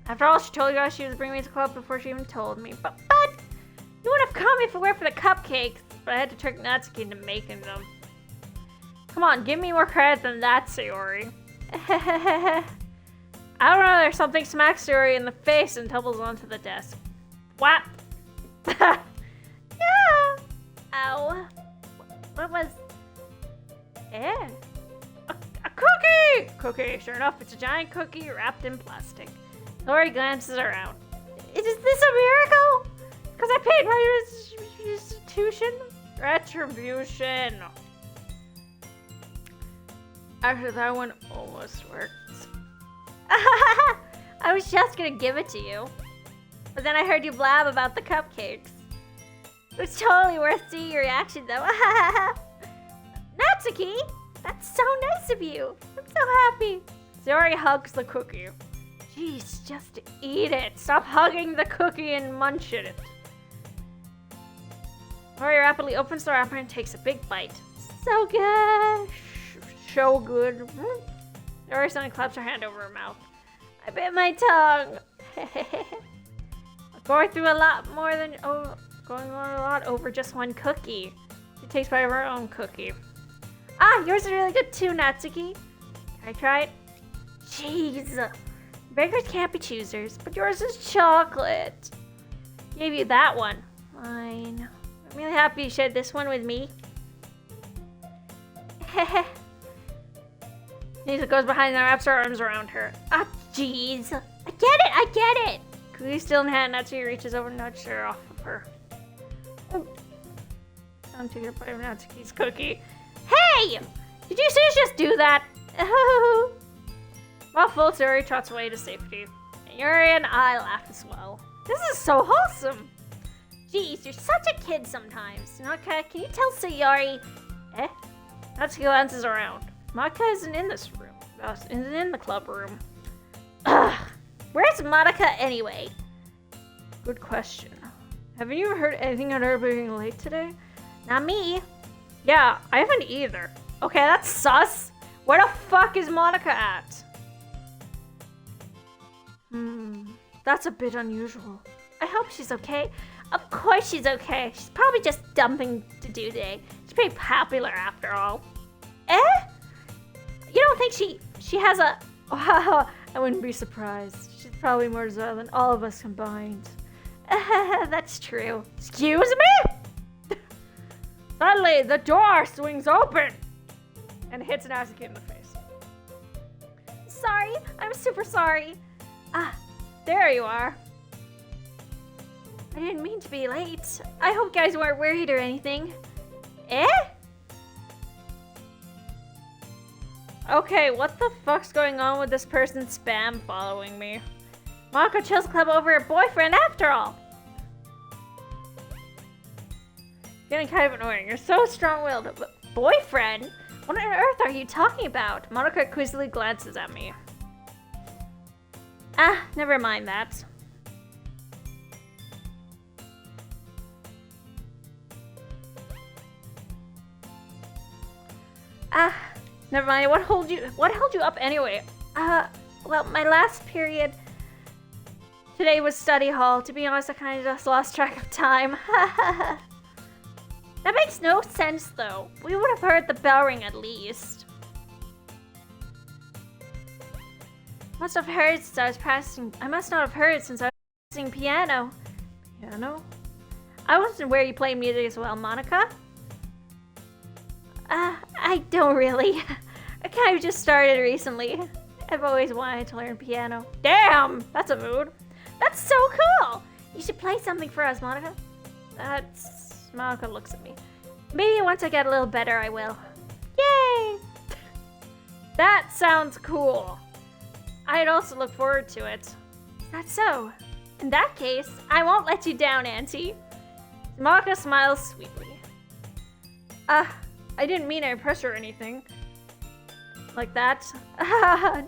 After all, she told you guys she was bringing me to the club before she even told me. But you would have come if it weren't for the cupcakes. But I had to trick Natsuki into making them. Come on, give me more credit than that, Sayori. I don't know, there's something smacks Sayori in the face and tumbles onto the desk. What? Yeah! Ow. What was... A cookie! Cookie, sure enough, it's a giant cookie wrapped in plastic. Sayori glances around. Is this a miracle? Because I paid my restitution? Retribution. Actually, that one almost worked. I was just gonna give it to you. But then I heard you blab about the cupcakes. It was totally worth seeing your reaction though. Natsuki! That's so nice of you. I'm so happy. Sayori hugs the cookie. Jeez, just eat it. Stop hugging the cookie and munch it. Sayori rapidly opens the wrapper and takes a big bite. So good. So good. Sayori suddenly claps her hand over her mouth. I bit my tongue. Going through a lot more than going on a lot over just one cookie. She takes bite of her own cookie. Ah, yours is really good too, Natsuki. Can I try it? Jeez. Bakers can't be choosers, but yours is chocolate. Gave you that one. Fine. I'm really happy you shared this one with me. Nisa goes behind and wraps her arms around her. Ah, jeez. I get it. Cookie still in hand, Natsuki reaches over and nudges her off of her. Oh. I'm taking a bite of Natsuki's cookie. Hey! Did you just do that? Muffled, Sayori trots away to safety. And Yuri and I laugh as well. This is so wholesome. Jeez, you're such a kid sometimes. Naka, can you tell Sayori? Natsuki glances around. Monica isn't in this room. Isn't in the club room. Ugh. Where's Monica anyway? Good question. Haven't you heard anything on her being late today? Not me. Yeah, I haven't either. Okay, that's sus. Where the fuck is Monica at? That's a bit unusual. I hope she's okay. Of course she's okay. She's probably just dumping to do today. She's pretty popular after all. You don't think she has a... Wow, I wouldn't be surprised. She's probably more Zara than all of us combined. That's true. Excuse me? Suddenly, the door swings open and hits Natsuki in the face. Sorry, I'm super sorry. Ah, there you are. I didn't mean to be late. I hope guys weren't worried or anything. Okay, what the fuck's going on with this person spam following me? Monica chose the club over her boyfriend after all. Getting kind of annoying. You're so strong-willed. But boyfriend? What on earth are you talking about? Monica quizzically glances at me. Ah, never mind that. Ah, never mind. What held you up anyway? Well, my last period today was study hall. To be honest, I kind of just lost track of time. That makes no sense, though. We would have heard the bell ring at least. I must not have heard since I was practicing piano. Piano? I wasn't where you play music as well, Monica. I don't really. I kind of just started recently. I've always wanted to learn piano. Damn! That's a mood. That's so cool! You should play something for us, Monica. Monica looks at me. Maybe once I get a little better, I will. Yay! That sounds cool. I'd also look forward to it. Is that so? In that case, I won't let you down, Auntie. Monica smiles sweetly. I didn't mean to impress her or anything. Like that.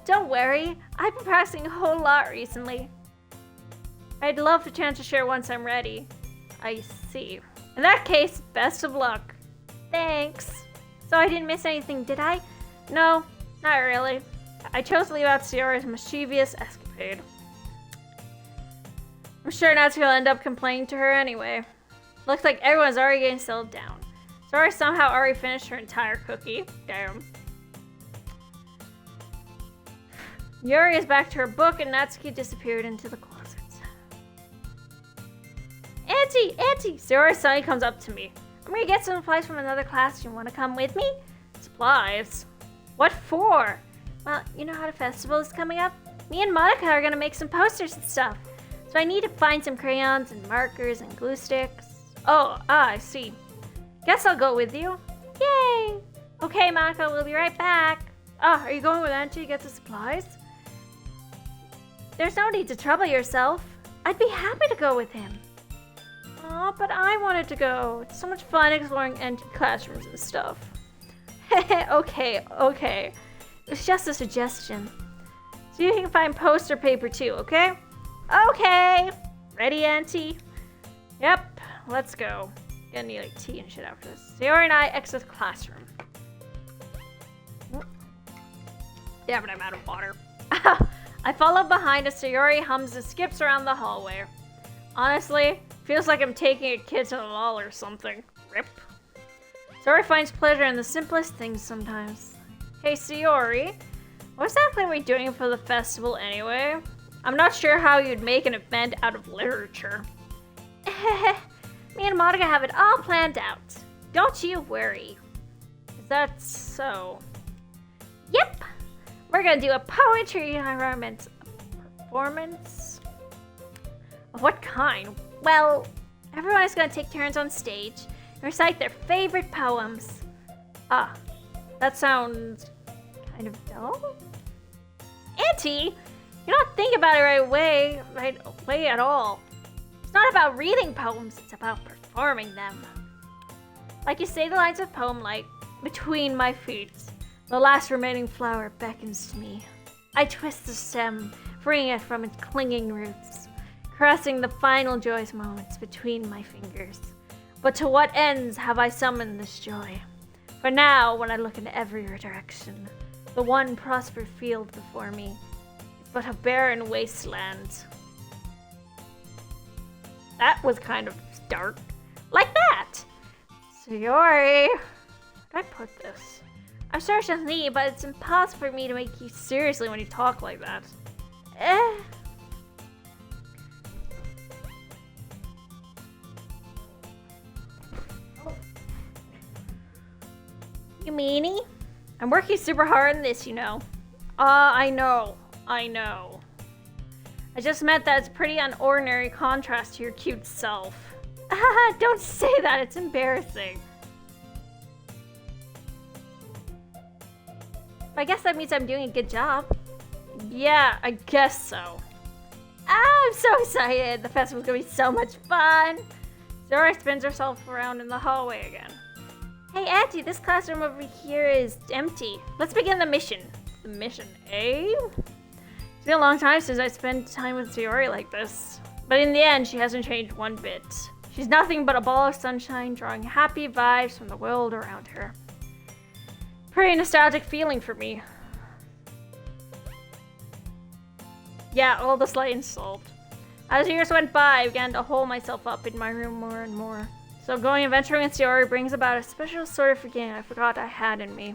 Don't worry. I've been practicing a whole lot recently. I'd love the chance to share once I'm ready. I see. In that case, best of luck. Thanks. So I didn't miss anything, did I? No, not really. I chose to leave out Sayori's mischievous escapade. I'm sure Natsuki will end up complaining to her anyway. Looks like everyone's already getting settled down. Sayori somehow already finished her entire cookie. Damn. Yuri is back to her book and Natsuki disappeared into the closet. Auntie! Sayori suddenly comes up to me. I'm gonna get some supplies from another class. You wanna come with me? Supplies? What for? Well, you know how the festival is coming up? Me and Monica are gonna make some posters and stuff. So I need to find some crayons and markers and glue sticks. I see. Guess I'll go with you. Yay! Okay, Monica, we'll be right back. Are you going with Auntie to get the supplies? There's no need to trouble yourself. I'd be happy to go with him. Oh, but I wanted to go. It's so much fun exploring empty classrooms and stuff. Okay. It's just a suggestion. So you can find poster paper too, okay? Okay. Ready, Auntie? Yep, let's go. Gonna need like tea and shit after this. Sayori and I exit the classroom. Yeah, but I'm out of water. I follow behind as Sayori hums and skips around the hallway. Honestly, feels like I'm taking a kid to the mall or something. Rip. Sayori finds pleasure in the simplest things sometimes. Hey Sayori, what exactly are we doing for the festival anyway? I'm not sure how you'd make an event out of literature. Me and Monica have it all planned out. Don't you worry. Is that so? Yep. We're gonna do a poetry environment performance. Of what kind? Well, everyone's gonna take turns on stage and recite their favorite poems. Ah, that sounds kind of dull. Auntie, you don't think about it right away at all. It's not about reading poems, it's about performing them. Like you say the lines of poem like, between my feet, the last remaining flower beckons to me. I twist the stem, freeing it from its clinging roots, caressing the final joyous moments between my fingers. But to what ends have I summoned this joy? For now, when I look in every direction, the one prosperous field before me is but a barren wasteland. That was kind of dark. Like that! Sayori, where did I put this? I'm sorry, Shani, but it's impossible for me to make you seriously when you talk like that. You meanie? I'm working super hard on this, you know. I know. I just meant that it's pretty unordinary contrast to your cute self. Don't say that, it's embarrassing. I guess that means I'm doing a good job. Yeah, I guess so. I'm so excited. The festival's gonna be so much fun. Zora spins herself around in the hallway again. Hey, Auntie, this classroom over here is empty. Let's begin the mission. The mission, eh? It's been a long time since I spent time with Sayori like this. But in the end, she hasn't changed one bit. She's nothing but a ball of sunshine, drawing happy vibes from the world around her. Pretty nostalgic feeling for me. Yeah, all the slight insult. As years went by, I began to hole myself up in my room more and more. So going adventuring with Sayori brings about a special sort of forgetting I forgot I had in me.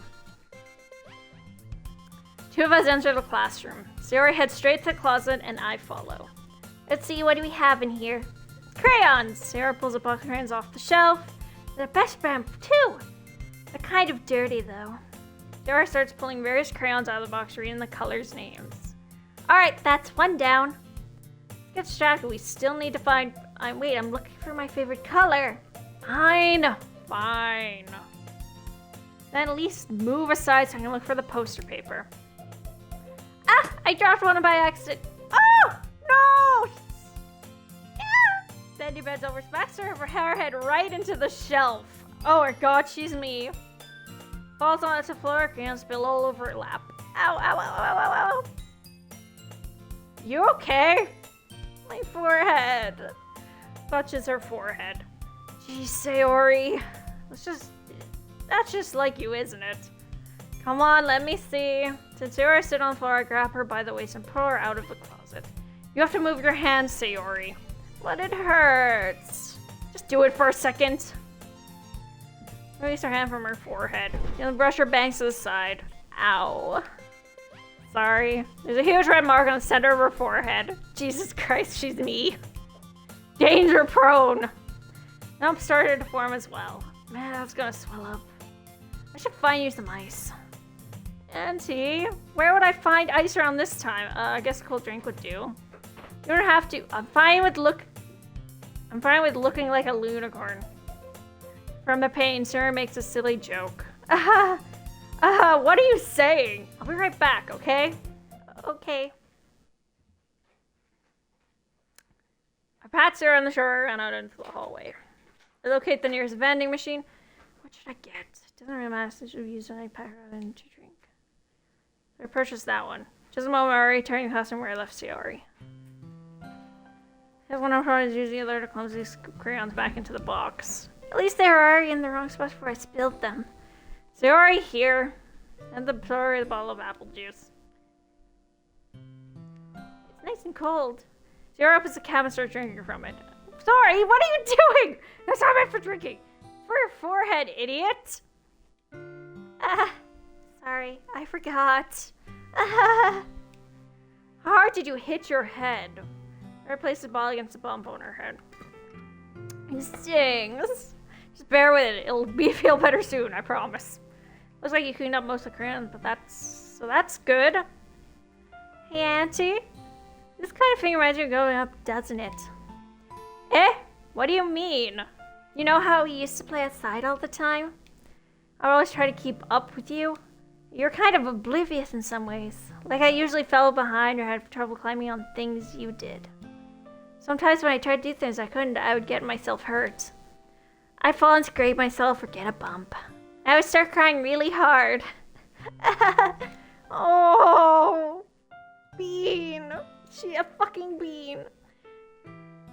Two of us enter the classroom. Sayori heads straight to the closet and I follow. Let's see, what do we have in here? Crayons! Sayori pulls a box of crayons off the shelf. They're the best brand too! They're kind of dirty though. Sayori starts pulling various crayons out of the box, reading the colors' names. Alright, that's one down. Let's get distracted. We still need to find... wait, I'm looking for my favorite color. Fine. Then at least move aside so I can look for the poster paper. Ah! I dropped one by accident. Oh! No! Yeah! Sandy bends over, smacks her head right into the shelf. Oh my god, she's me. Falls onto the floor, crayons spill all over her lap. Ow. You okay? My forehead. Touches her forehead. Geez, Sayori. That's just like you, isn't it? Come on, let me see. Since Sayori sit on the floor, I grab her by the waist and pull her out of the closet. You have to move your hands, Sayori. But it hurts. Just do it for a second. Release her hand from her forehead. Then brush her bangs to the side. Ow. Sorry. There's a huge red mark on the center of her forehead. Jesus Christ, she's me. Danger prone. Nope, started to form as well. Man, that's gonna swell up. I should find you some ice. Auntie, where would I find ice around this time? I guess a cold drink would do. You don't have to. I'm fine with looking like a unicorn. From the pain, Sarah makes a silly joke. What are you saying? I'll be right back, okay? Okay. I pat Sarah on the shoulder and out into the hallway. I locate the nearest vending machine. What should I get? Doesn't really matter since you use an pack rather than to drink. So I purchased that one. Just a moment, already turning the classroom where I left Sayori. As one of her is usually alert to clumsily scoop crayons back into the box. At least they were already in the wrong spot before I spilled them. Sayori here. And the bottle of apple juice. It's nice and cold. Sayori opens the cap and starts drinking from it. Sorry, what are you doing? That's not meant for drinking. For your forehead, idiot. Sorry, I forgot. How hard did you hit your head? I replaced the ball against the bump on her head. It stings. Just bear with it. It'll feel better soon, I promise. Looks like you cleaned up most of the crayons, but that's good. Hey, Auntie. This kind of thing reminds me of growing up, doesn't it? Eh? What do you mean? You know how we used to play outside all the time? I would always try to keep up with you. You're kind of oblivious in some ways. Like I usually fell behind or had trouble climbing on things you did. Sometimes when I tried to do things I couldn't, I would get myself hurt. I'd fall and scrape myself or get a bump. I would start crying really hard. Oh, Bean. She a fucking bean.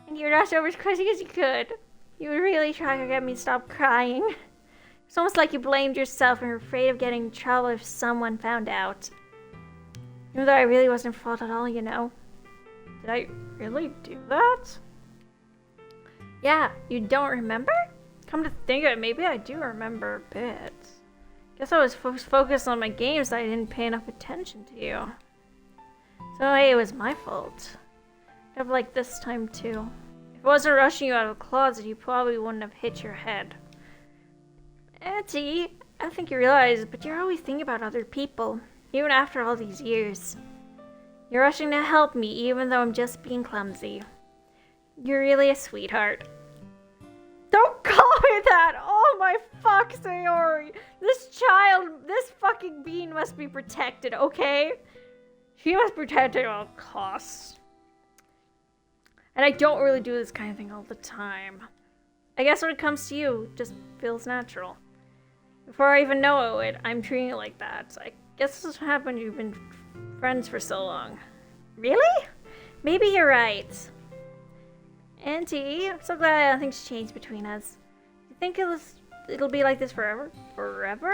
And you're not so much crazy as you could. You would really try to get me to stop crying. It's almost like you blamed yourself and were afraid of getting in trouble if someone found out. Even though I really wasn't at fault at all, you know. Did I really do that? Yeah, you don't remember? Come to think of it, maybe I do remember a bit. Guess I was focused on my games that I didn't pay enough attention to you. So hey, it was my fault. Kind of like this time too. If I wasn't rushing you out of the closet, you probably wouldn't have hit your head. Auntie, I don't think you realize, but you're always thinking about other people, even after all these years. You're rushing to help me, even though I'm just being clumsy. You're really a sweetheart. Don't call me that! Oh my fuck, Sayori! This fucking bean must be protected, okay? She must be protected at all costs. And I don't really do this kind of thing all the time. I guess when it comes to you, it just feels natural. Before I even know it, I'm treating it like that. I guess this is what happened. You've been friends for so long. Really? Maybe you're right. Auntie, I'm so glad nothing's changed between us. You think it'll be like this forever? Forever?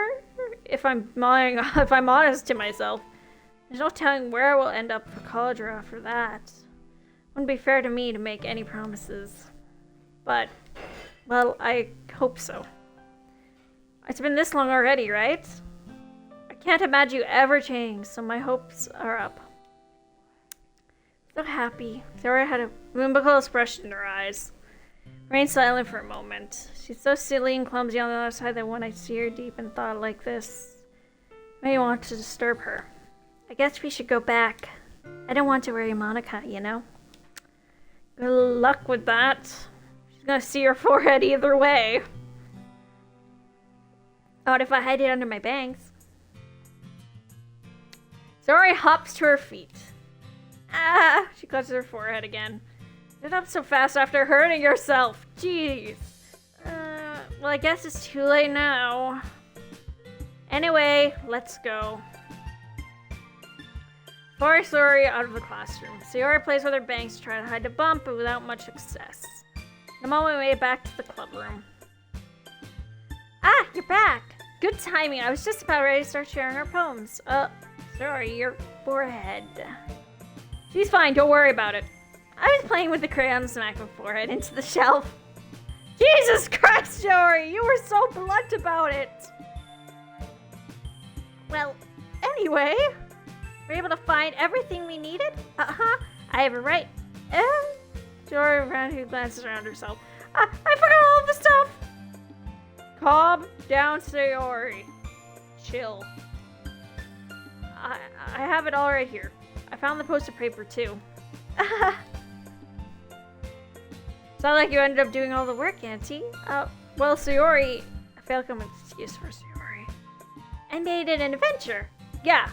If I'm honest to myself, there's no telling where I will end up for college or after that. Wouldn't be fair to me to make any promises. But, well, I hope so. It's been this long already, right? I can't imagine you ever change, so my hopes are up. So happy. Sarah had a whimsical expression in her eyes. Remained silent for a moment. She's so silly and clumsy on the other side that when I see her deep in thought like this, I may want to disturb her. I guess we should go back. I don't want to worry Monica, you know? Good luck with that. She's gonna see your forehead either way. What if I hide it under my bangs? Zori hops to her feet. Ah! She clutches her forehead again. Get up so fast after hurting yourself. Jeez. Well, I guess it's too late now. Anyway, let's go. Before Sayori out of the classroom, Sayori plays with her bangs to try to hide the bump, but without much success. The moment we made it back to the club room. Ah, you're back. Good timing. I was just about ready to start sharing our poems. Sorry, your forehead. She's fine. Don't worry about it. I was playing with the crayon and smacked my forehead into the shelf. Jesus Christ, Sayori, you were so blunt about it. Well, anyway, were you able to find everything we needed? Uh-huh. I have it right. Sayori frantically glances around herself. I forgot all the stuff. Calm down, Sayori. Chill. I have it all right here. I found the poster paper too. Sounds like you ended up doing all the work, Auntie. Well, Sayori, I feel like I'm an excuse for Sayori. I made it an adventure. Yeah,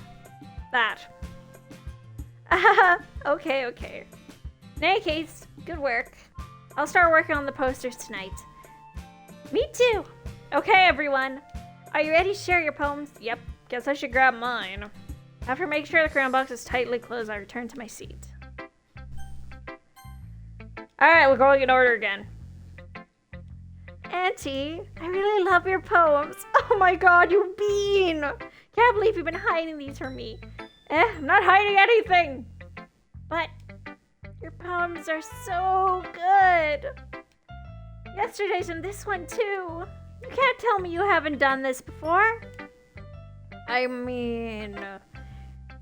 that. Okay. In any case, good work. I'll start working on the posters tonight. Me too. Okay, everyone. Are you ready to share your poems? Yep, guess I should grab mine. After making sure the crayon box is tightly closed, I return to my seat. Alright, we're going in order again. Auntie, I really love your poems. Oh my god, you bean! Can't believe you've been hiding these from me. I'm not hiding anything! But your poems are so good. Yesterday's and this one too. You can't tell me you haven't done this before. I mean,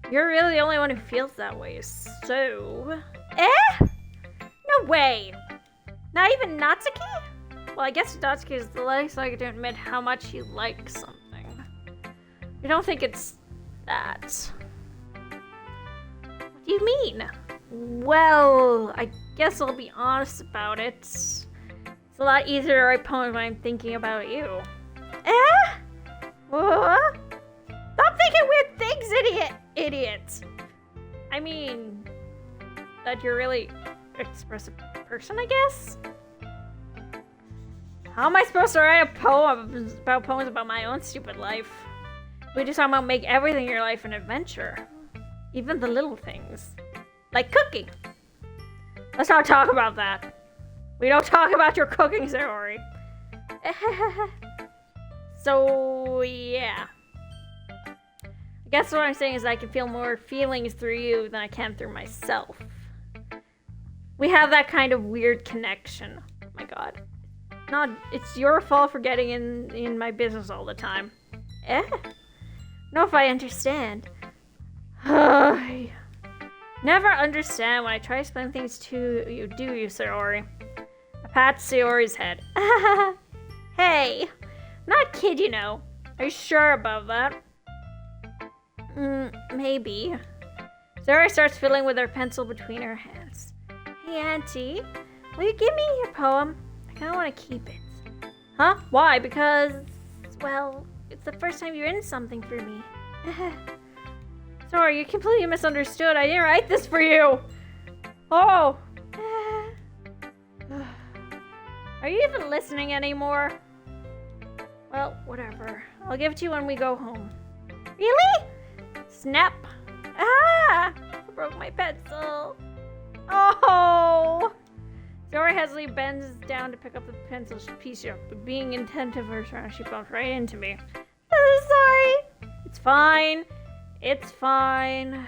you're really the only one who feels that way, so... No way! Not even Natsuki? Well, I guess Natsuki is the least likely to admit how much you like something. I don't think it's that. What do you mean? Well, I guess I'll be honest about it. It's a lot easier to write poems when I'm thinking about you. What? Stop thinking weird things, idiot! I mean, that you're really expressive person, I guess? How am I supposed to write a poems about my own stupid life? We just talk about make everything in your life an adventure. Even the little things. Like cooking. Let's not talk about that. We don't talk about your cooking, Sayori. So, yeah. I guess what I'm saying is I can feel more feelings through you than I can through myself. We have that kind of weird connection. Oh my god. It's your fault for getting in my business all the time. No, if I understand. I never understand when I try to explain things to you, do you, Sayori? I pat Sayori's head. Hey, not kid, you know. Are you sure about that? Maybe. Sayori starts fiddling with her pencil between her hands. Hey, Auntie, will you give me your poem? I kind of want to keep it. Huh? Why? Because... well, it's the first time you're in something for me. Sorry, you completely misunderstood. I didn't write this for you. Oh. Are you even listening anymore? Well, whatever. I'll give it to you when we go home. Really? Snap. I broke my pencil. Oh. Sayori hesitantly bends down to pick up the pencil piece up, but being attentive to her surroundings, she bumped right into me. I'm sorry. It's fine. It's fine.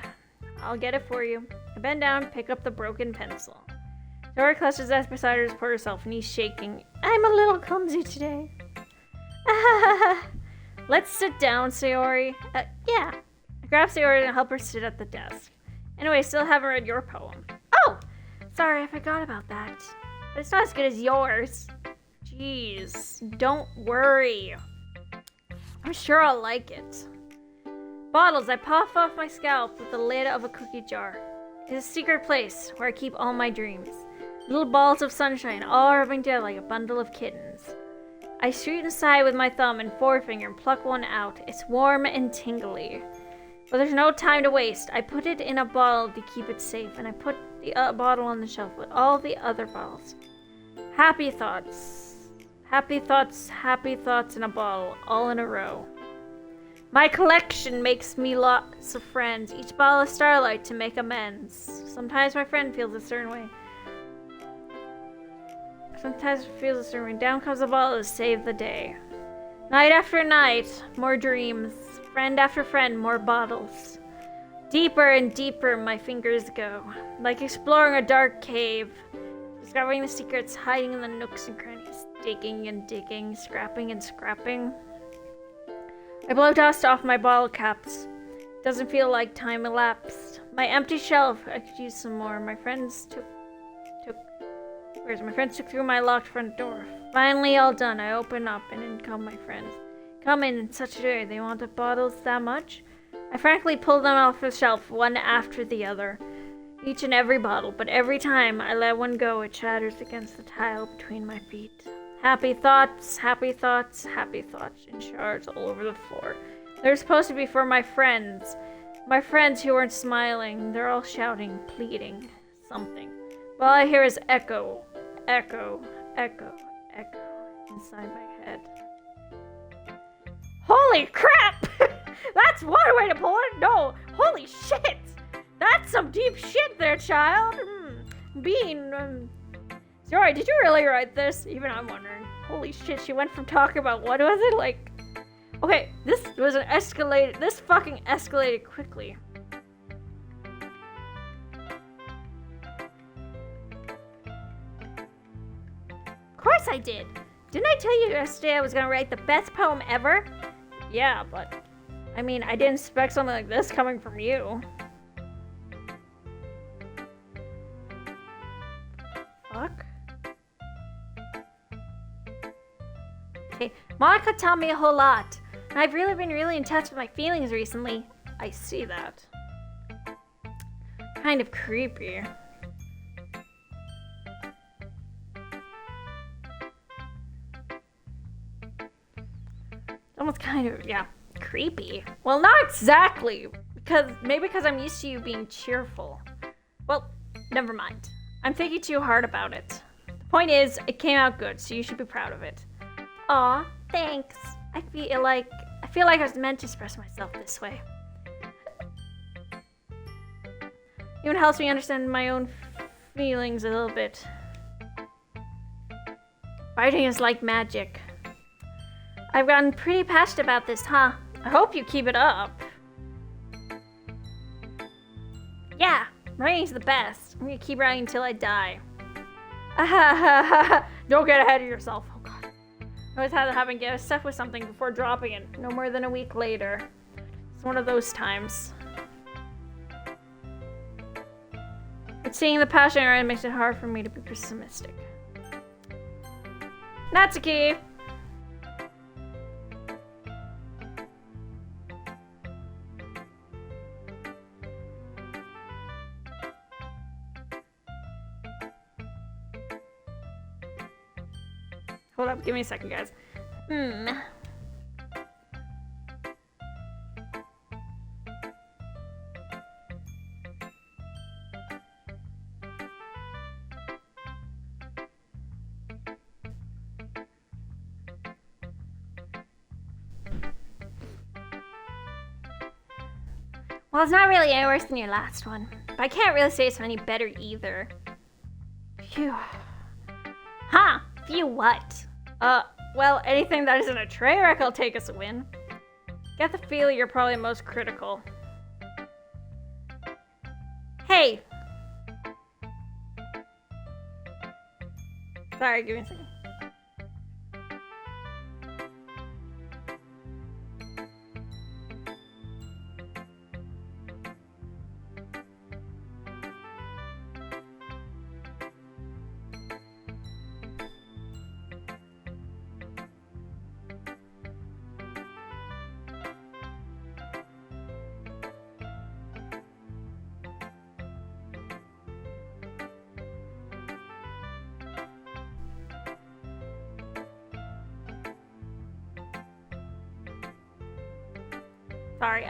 I'll get it for you. I bend down, pick up the broken pencil. Sayori clutches his desk beside her to support herself, and he's shaking. I'm a little clumsy today. Let's sit down, Sayori. Yeah. I grab Sayori and help her sit at the desk. Anyway, I still haven't read your poem. Oh! Sorry, I forgot about that. But it's not as good as yours. Jeez, don't worry. I'm sure I'll like it. Bottles, I puff off my scalp with the lid of a cookie jar. It's a secret place where I keep all my dreams. Little balls of sunshine, all rubbing together like a bundle of kittens. I shoot inside with my thumb and forefinger and pluck one out. It's warm and tingly. But there's no time to waste. I put it in a bottle to keep it safe, and I put the bottle on the shelf with all the other bottles. Happy thoughts. Happy thoughts, happy thoughts in a bottle, all in a row. My collection makes me lots of friends, each bottle of starlight to make amends. Sometimes my friend feels a certain way. Down comes the bottle to save the day. Night after night, more dreams. Friend after friend, more bottles. Deeper and deeper my fingers go, like exploring a dark cave, discovering the secrets hiding in the nooks and crannies, digging and digging, scrapping and scrapping. I blow dust off my bottle caps. Doesn't feel like time elapsed. My empty shelf, I could use some more. My friends took through my locked front door. Finally all done, I open up and in come my friends. Come in such a hurry, they want the bottles that much? I frankly pull them off the shelf, one after the other. Each and every bottle, but every time I let one go, it shatters against the tile between my feet. Happy thoughts, happy thoughts, happy thoughts in shards all over the floor. They're supposed to be for my friends. My friends who aren't smiling. They're all shouting, pleading, something. All I hear is echo, echo, echo, echo inside my head. Holy crap! That's one way to pull it. No, holy shit! That's some deep shit there, child. Bean, sorry, did you really write this? Even I'm wondering. Holy shit, she went from talking about, what was it, like... Okay, this fucking escalated quickly. Of course I did. Didn't I tell you yesterday I was gonna write the best poem ever? Yeah, but... I mean, I didn't expect something like this coming from you. Fuck. Okay, Monica taught me a whole lot. And I've really been in touch with my feelings recently. I see that. Kind of creepy. Almost kind of, yeah, creepy. Well, not exactly. Because I'm used to you being cheerful. Well, never mind. I'm thinking too hard about it. The point is, it came out good, so you should be proud of it. Aw, thanks. I feel like I was meant to express myself this way. Even helps me understand my own feelings a little bit. Writing is like magic. I've gotten pretty passionate about this, huh? I hope you keep it up. Yeah, writing's the best. I'm gonna keep writing until I die. Don't get ahead of yourself. Oh god. I always had to have get stuck with something before dropping it. No more than a week later. It's one of those times. But seeing the passion around makes it hard for me to be pessimistic. Natsuki! Hold up, give me a second, guys. Well, it's not really any worse than your last one, but I can't really say it's any better either. Phew. Huh? Phew what? Well, anything that isn't a train wreck I'll take as a win. Get the feeling you're probably most critical. Hey! Sorry, give me a second. Sorry,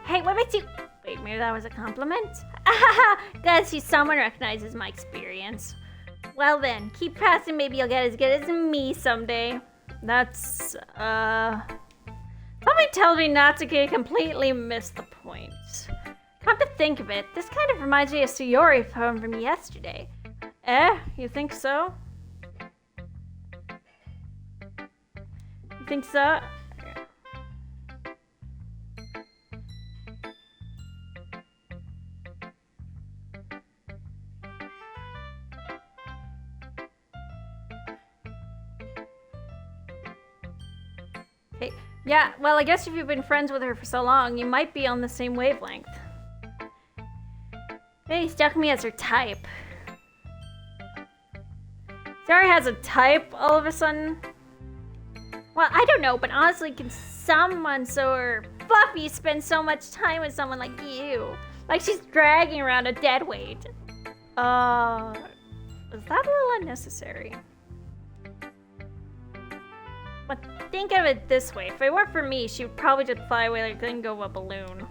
hey, what makes you... Wait, maybe that was a compliment? Glad to see someone recognizes my experience. Well then, keep pressing, maybe you'll get as good as me someday. That's, something tells me Natsuki completely missed the point. Come to think of it, this kind of reminds me of Sayori poem from yesterday. You think so? You think so? Hey, yeah, well, I guess if you've been friends with her for so long, you might be on the same wavelength. Maybe struck me as her type. Sayori has a type all of a sudden? Well, I don't know, but honestly, can someone so fluffy spend so much time with someone like you? Like she's dragging around a dead weight. Is that a little unnecessary? But think of it this way. If it weren't for me, she would probably just fly away like the thing of a balloon.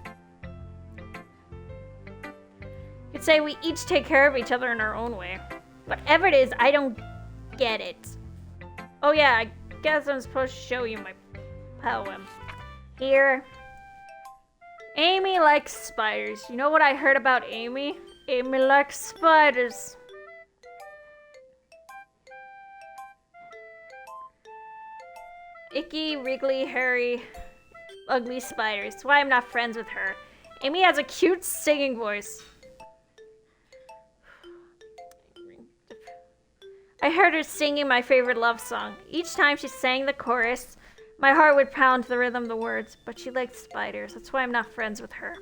You could say we each take care of each other in our own way. Whatever it is, I don't get it. Oh yeah, I guess I'm supposed to show you my poem. Here. Amy likes spiders. You know what I heard about Amy? Amy likes spiders. Icky, wriggly, hairy, ugly spiders. That's why I'm not friends with her. Amy has a cute singing voice. I heard her singing my favorite love song. Each time she sang the chorus, my heart would pound to the rhythm of the words, but she likes spiders. That's why I'm not friends with her.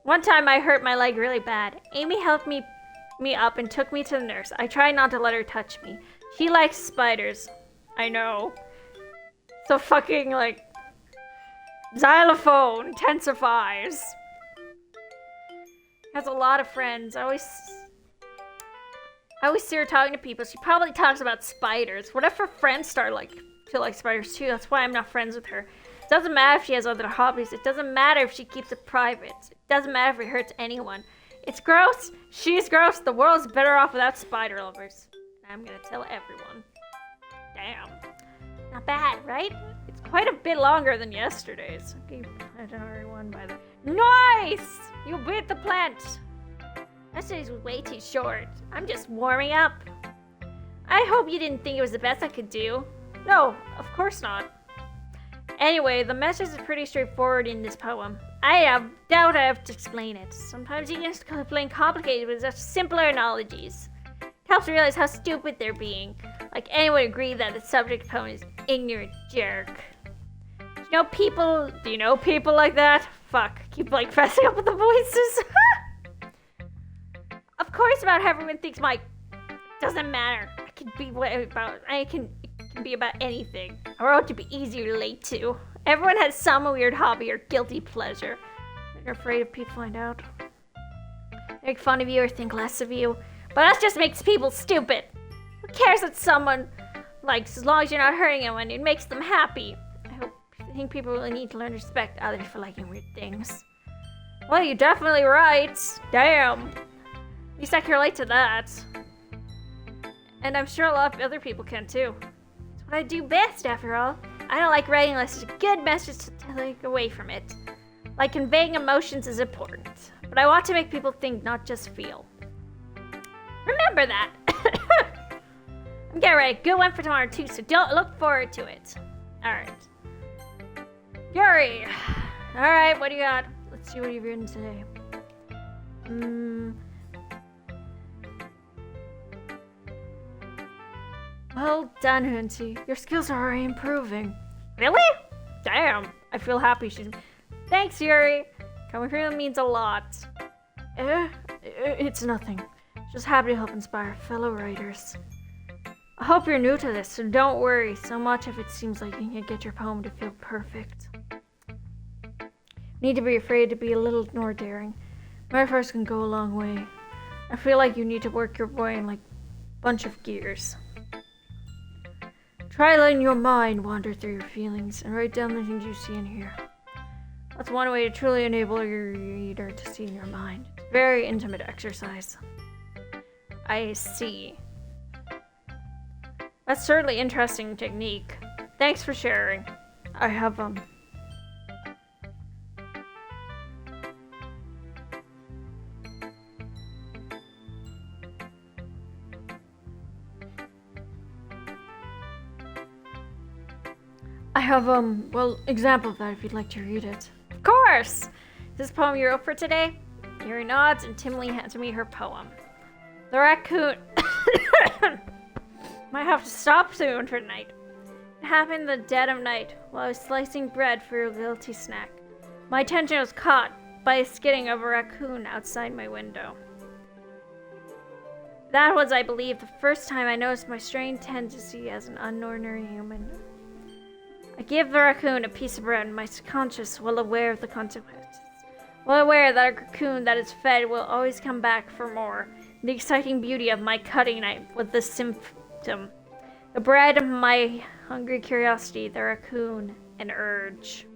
One time I hurt my leg really bad. Amy helped me up and took me to the nurse. I tried not to let her touch me. She likes spiders. I know. So fucking, like, xylophone intensifies. Has a lot of friends. I always see her talking to people. She probably talks about spiders. What if her friends start to like spiders too? That's why I'm not friends with her. It doesn't matter if she has other hobbies. It doesn't matter if she keeps it private. It doesn't matter if it hurts anyone. It's gross. She's gross. The world's better off without spider lovers. I'm gonna tell everyone. Damn. Not bad, right? It's quite a bit longer than yesterday's. Okay, January 1 by the... Nice! You beat the plant. Yesterday's was way too short. I'm just warming up. I hope you didn't think it was the best I could do. No, of course not. Anyway, the message is pretty straightforward in this poem. I doubt I have to explain it. Sometimes you can explain complicated with such simpler analogies. It helps realize how stupid they're being. Like anyone would agree that the subject poem is ignorant jerk. Do you know people like that? Fuck, keep fessing up with the voices. Of course about everyone thinks Mike. Doesn't matter. It can be about anything. I wrote to be easy to relate to. Everyone has some weird hobby or guilty pleasure. They're afraid if people find out. They make fun of you or think less of you. But that just makes people stupid. Who cares what someone likes as long as you're not hurting anyone? It makes them happy. I think people really need to learn to respect others for liking weird things. Well, you're definitely right. Damn. At least I can relate to that. And I'm sure a lot of other people can too. It's what I do best, after all. I don't like writing unless there's a good message to take away from it. Like conveying emotions is important. But I want to make people think, not just feel. Remember that. I'm getting ready. Good one for tomorrow too, so don't look forward to it. Alright. Yuri! Alright, what do you got? Let's see what you've written today. Well done, Hunty. Your skills are already improving. Really? Damn. I feel happy Thanks, Yuri. Coming from you means a lot. It's nothing. Just happy to help inspire fellow writers. I hope you're new to this, so don't worry so much if it seems like you can't get your poem to feel perfect. Need to be afraid to be a little more daring. My efforts can go a long way. I feel like you need to work your brain like a bunch of gears. Try letting your mind wander through your feelings and write down the things you see and hear. That's one way to truly enable your reader to see in your mind. It's a very intimate exercise. I see. That's certainly interesting technique. Thanks for sharing. I have example of that if you'd like to read it. Of course! Is this poem you wrote for today? Yuri nods and timidly hands me her poem. The raccoon... Might have to stop soon for tonight. It happened in the dead of night while I was slicing bread for a guilty snack. My attention was caught by the skidding of a raccoon outside my window. That was, I believe, the first time I noticed my strange tendency as an unordinary human. I gave the raccoon a piece of bread, and my subconscious, well aware of the consequences. Well aware that a raccoon that is fed will always come back for more. The exciting beauty of my cutting knife was the symptom. The bread, my hungry curiosity, the raccoon, an urge.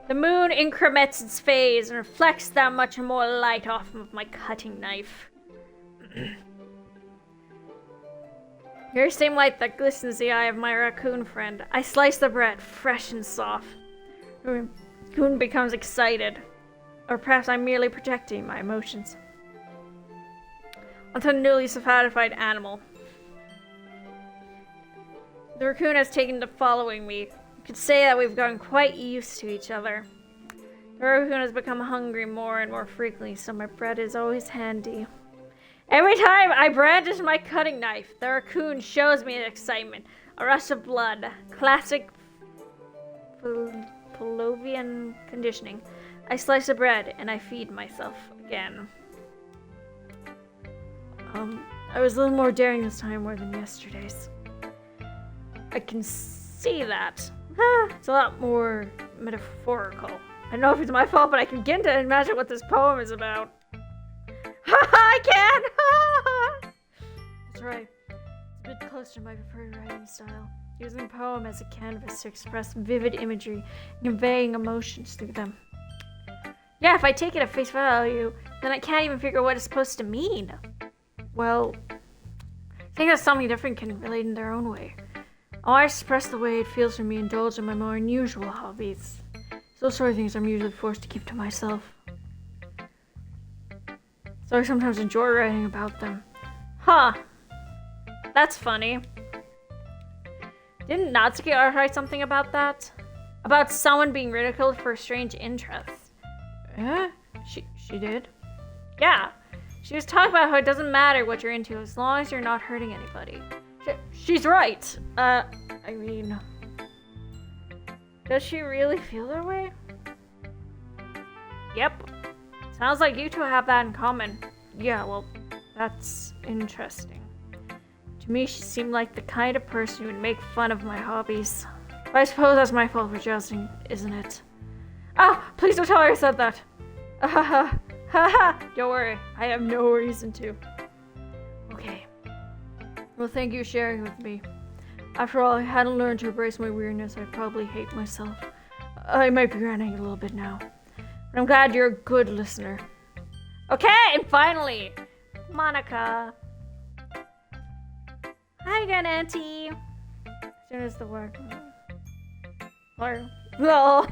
The moon increments its phase and reflects that much more light off of my cutting knife. Your same light that glistens the eye of my raccoon friend. I slice the bread, fresh and soft. The raccoon becomes excited. Or perhaps I'm merely projecting my emotions onto a newly satisfied animal. The raccoon has taken to following me. You could say that we've gotten quite used to each other. The raccoon has become hungry more and more frequently, so my bread is always handy. Every time I brandish my cutting knife, the raccoon shows me excitement. A rush of blood. Classic Pavlovian conditioning. I slice the bread and I feed myself again. I was a little more daring this time more than yesterday's. I can see that. It's a lot more metaphorical. I don't know if it's my fault, but I can begin to imagine what this poem is about. I can! That's right. It's a bit closer to my preferred writing style. Using a poem as a canvas to express vivid imagery and conveying emotions through them. Yeah, if I take it at face value, then I can't even figure what it's supposed to mean. Well, I think that something different can relate in their own way. I express the way it feels for me, indulge in my more unusual hobbies. Those sort of things I'm usually forced to keep to myself. So I sometimes enjoy writing about them. Huh. That's funny. Didn't Natsuki write something about that? About someone being ridiculed for a strange interest. Eh? She did? Yeah. She was talking about how it doesn't matter what you're into as long as you're not hurting anybody. She's right. I mean... Does she really feel that way? Yep. Sounds like you two have that in common. Yeah, well, that's interesting. To me, she seemed like the kind of person who would make fun of my hobbies. But I suppose that's my fault for jousting, isn't it? Ah! Please don't tell her I said that! Ha ha! Don't worry, I have no reason to. Okay. Well, thank you for sharing with me. After all, I hadn't learned to embrace my weirdness, I'd probably hate myself. I might be ranting a little bit now. But I'm glad you're a good listener. Okay, and finally, Monica. Hi again, Auntie. As soon as the word. Well,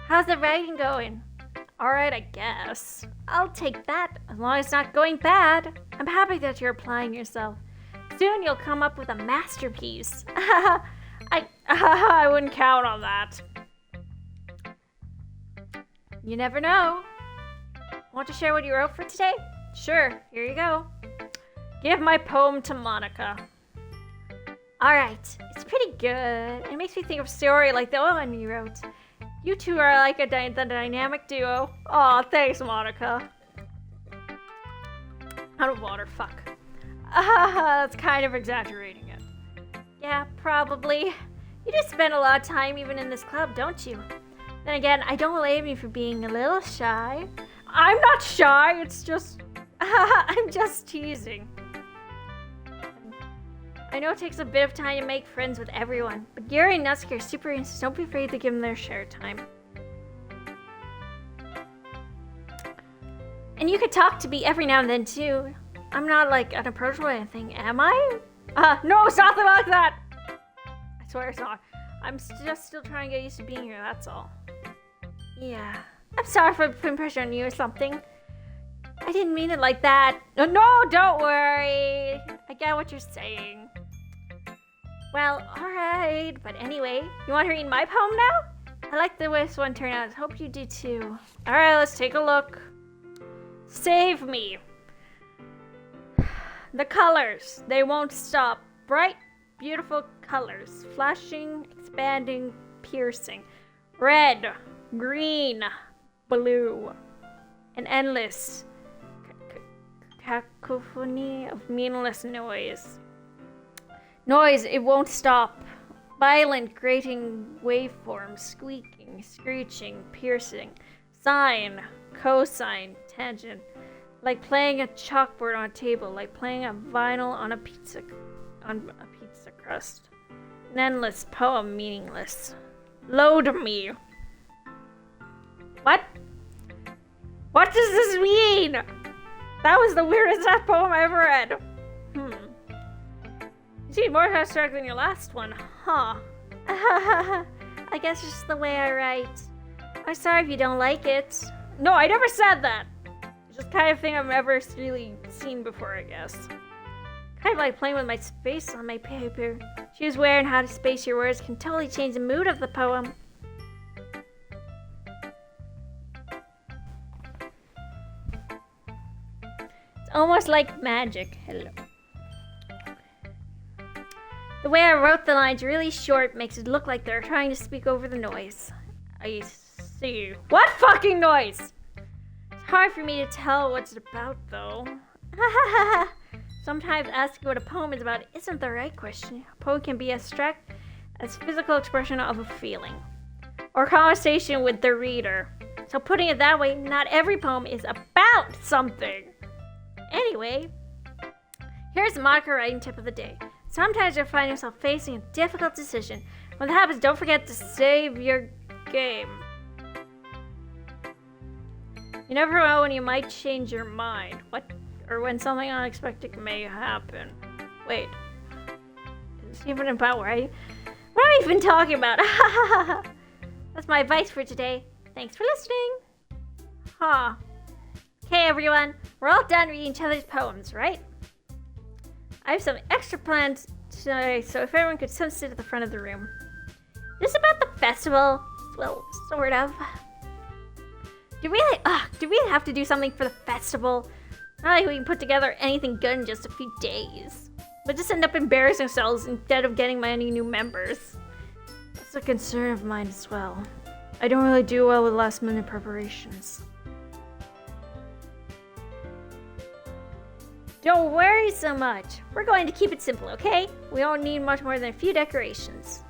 how's the writing going? Alright, I guess. I'll take that, as long as it's not going bad. I'm happy that you're applying yourself. Soon you'll come up with a masterpiece. I wouldn't count on that. You never know. Want to share what you wrote for today? Sure, here you go. Give my poem to Monica. Alright, it's pretty good. It makes me think of a story like the one you wrote. You two are like the dynamic duo. Aw, thanks, Monica. Out of water, fuck. That's kind of exaggerating it. Yeah, probably. You just spend a lot of time even in this club, don't you? Then again, I don't blame you for being a little shy. I'm not shy, it's just... I'm just teasing. I know it takes a bit of time to make friends with everyone, but Gary and Natsuki are super instant. Don't be afraid to give them their share time. And you could talk to me every now and then too. I'm not like unapproachable or anything, am I? No, it's nothing like that! I swear it's not. I'm just still trying to get used to being here, that's all. Yeah. I'm sorry for putting pressure on you or something. I didn't mean it like that. No, don't worry. I get what you're saying. Well, alright. But anyway, you want to read my poem now? I like the way this one turned out. I hope you do too. Alright, let's take a look. Save me. The colors, they won't stop. Bright, beautiful colors. Flashing, expanding, piercing. Red, green, blue. An endless cacophony of meaningless noise. Noise, it won't stop. Violent, grating waveforms, squeaking, screeching, piercing. Sine, cosine, tangent. Like playing a chalkboard on a table, like playing a vinyl on a pizza crust. An endless poem, meaningless. Load me. What? What does this mean? That was the weirdest poem I ever read. You seem more abstract than your last one, huh? I guess it's just the way I write. I'm sorry if you don't like it. No, I never said that. It's just the kind of thing I've never really seen before, I guess. Kind of like playing with my space on my paper. Choose where and how to space your words can totally change the mood of the poem. It's almost like magic. Hello. The way I wrote the lines really short makes it look like they're trying to speak over the noise. I see. What fucking noise? It's hard for me to tell what it's about, though. Sometimes asking what a poem is about isn't the right question. A poem can be abstract as physical expression of a feeling or conversation with the reader. So putting it that way, not every poem is about something. Anyway, here's the Monica writing tip of the day. Sometimes you'll find yourself facing a difficult decision. When that happens, don't forget to save your game. You never know when you might change your mind. Or when something unexpected may happen. Wait. Is this even about right? What am I even talking about? That's my advice for today. Thanks for listening. Huh. Okay, everyone. We're all done reading each other's poems, right? I have some extra plans today, so if everyone could sit at the front of the room. This is about the festival. Well, sort of. Do we really have to do something for the festival? Not like we can put together anything good in just a few days. But just end up embarrassing ourselves instead of getting many new members. That's a concern of mine as well. I don't really do well with last minute preparations. Don't worry so much. We're going to keep it simple, okay? We don't need much more than a few decorations.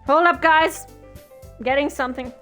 Hold up, guys. I'm getting something.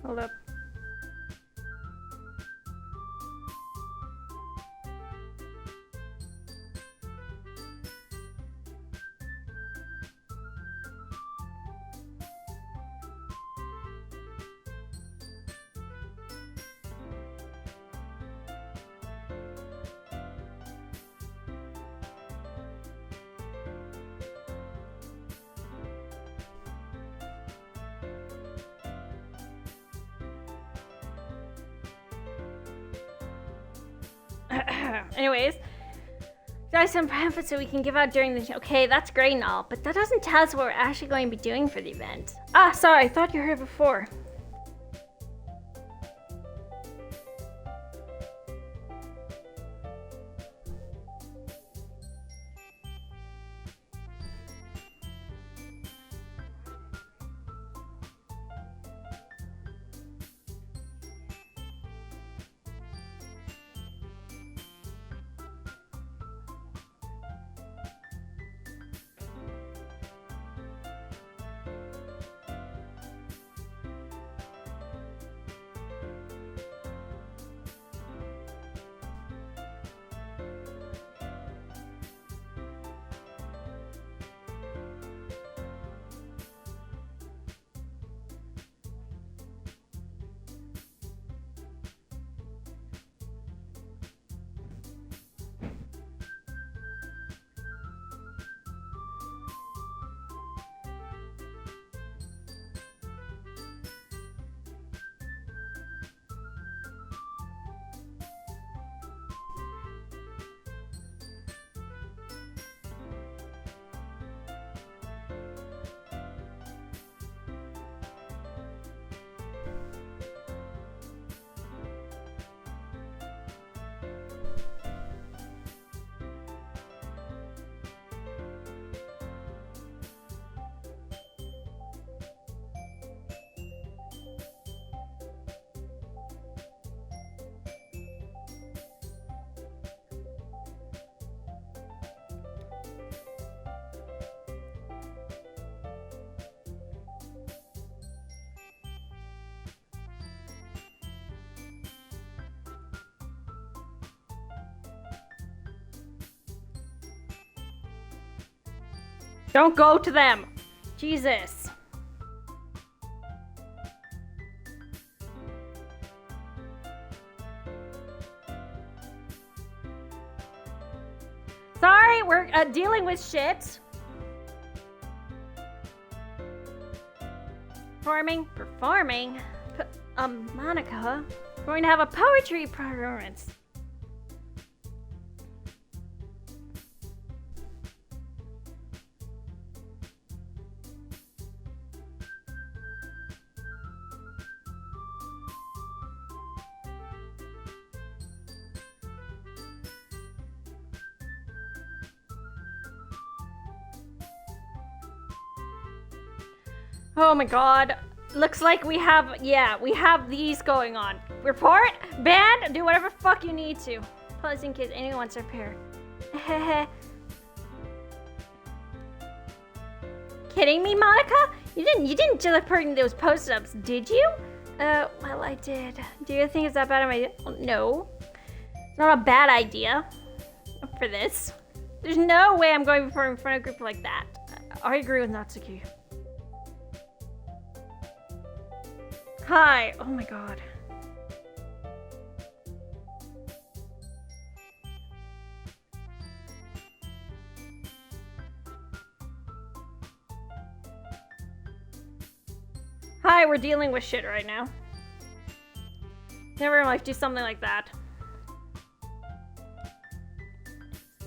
Hold up. Anyways, got some pamphlets that we can give out during the... Okay, that's great and all, but that doesn't tell us what we're actually going to be doing for the event. Ah, sorry, I thought you were here before. Don't go to them. Jesus. Sorry, we're dealing with shit. Performing? Monica, we're going to have a poetry performance. Oh my god. Looks like we have these going on. Report, band, do whatever fuck you need to. Pause in case anyone wants to repair. Kidding me, Monica? You didn't just put in those post-ups, did you? Well, I did. Do you think it's that bad of an idea? No. It's not a bad idea for this. There's no way I'm going to perform in front of a group like that. I agree with Natsuki. Hi. Oh my god. Hi, we're dealing with shit right now. Never in life do something like that.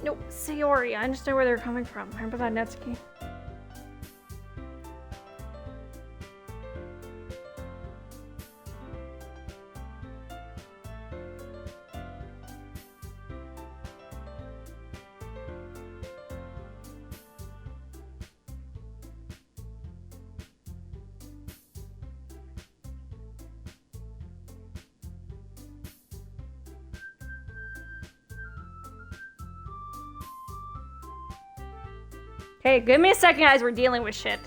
No, Sayori, I understand where they're coming from. Remember that, Natsuki? Hey, give me a second, guys. We're dealing with shit.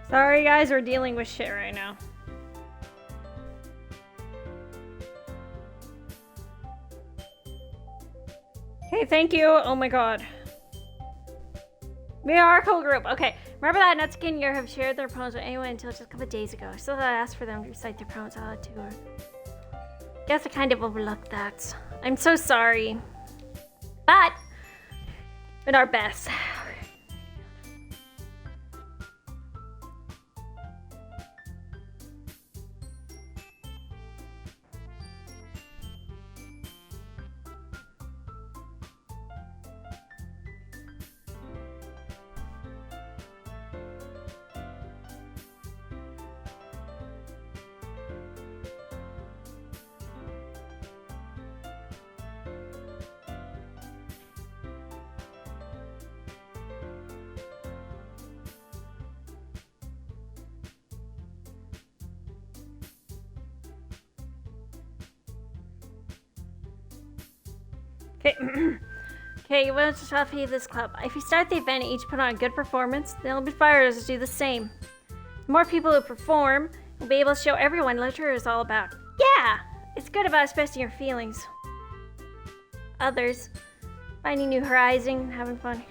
Sorry, guys, we're dealing with shit right now. Okay, thank you. Oh my god. We are a cool group. Okay, remember that Natsuki and Yer have shared their poems with anyone until just a couple of days ago. So I asked for them to recite their poems out loud to her. Guess I kind of overlooked that. I'm so sorry. But, in our best. Okay. Okay, you want to trophy this club. If you start the event and each put on a good performance, then it'll be fighters to do the same. The more people who perform, will be able to show everyone what literature is all about. Yeah! It's good about expressing your feelings. Others, finding new horizons, having fun.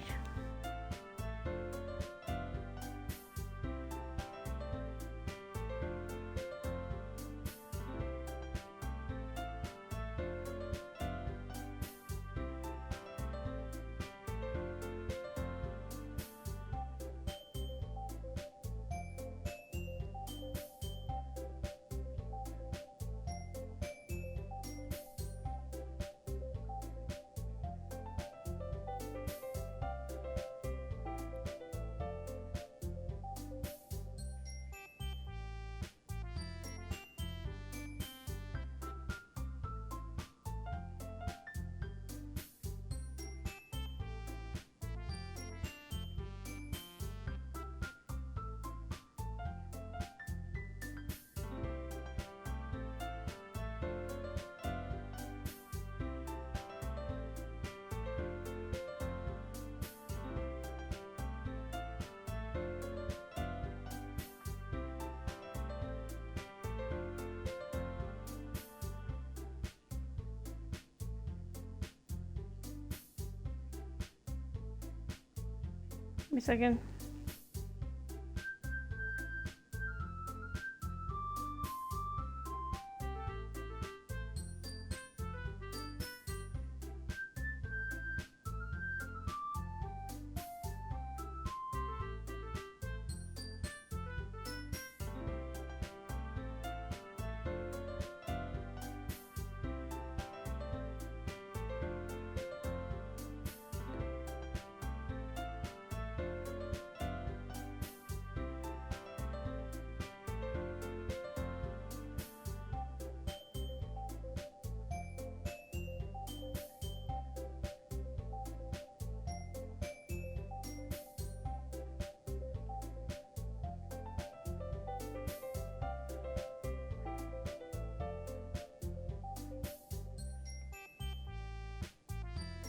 Give me a second.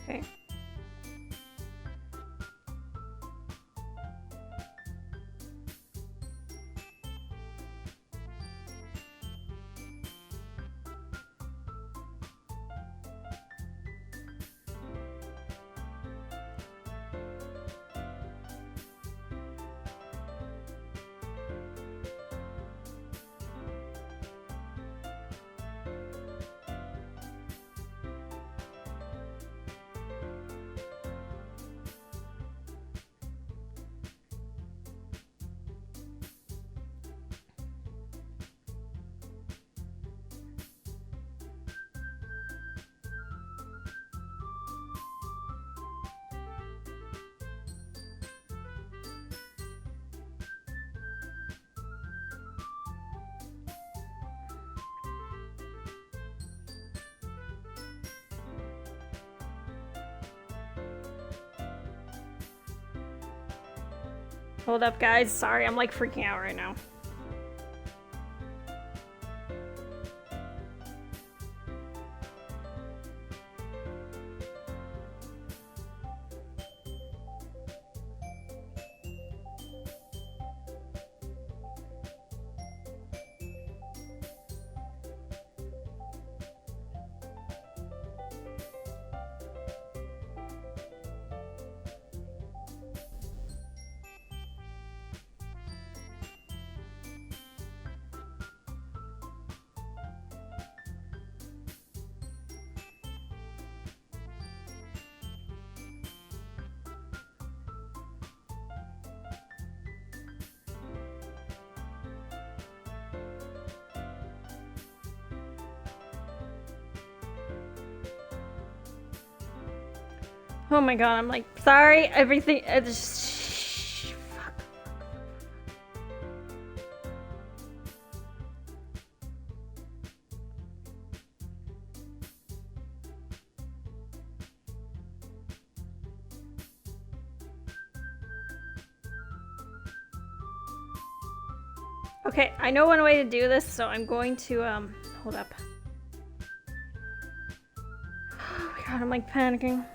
Okay. Hold up, guys. Sorry, I'm like freaking out right now. Oh my god, I'm like, sorry, everything, fuck. Okay, I know one way to do this, so I'm going to, hold up. Oh my god. God, I'm like panicking.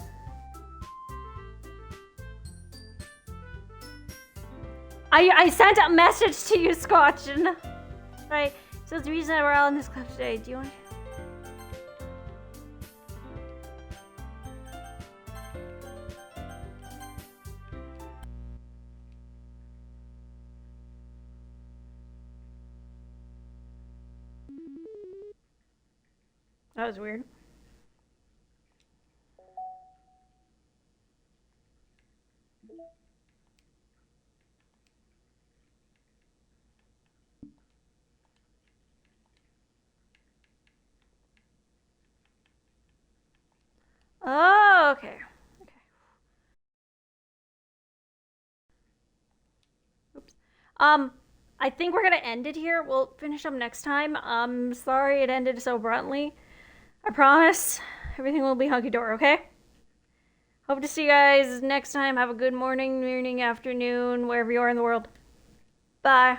I sent a message to you, Scotch. Right. So the reason that we're all in this club today. Do you want? That was weird. Oh, okay. Okay. Oops. I think we're gonna end it here. We'll finish up next time. Sorry it ended so abruptly. I promise everything will be hunky-dory, okay? Hope to see you guys next time. Have a good morning, afternoon, wherever you are in the world. Bye.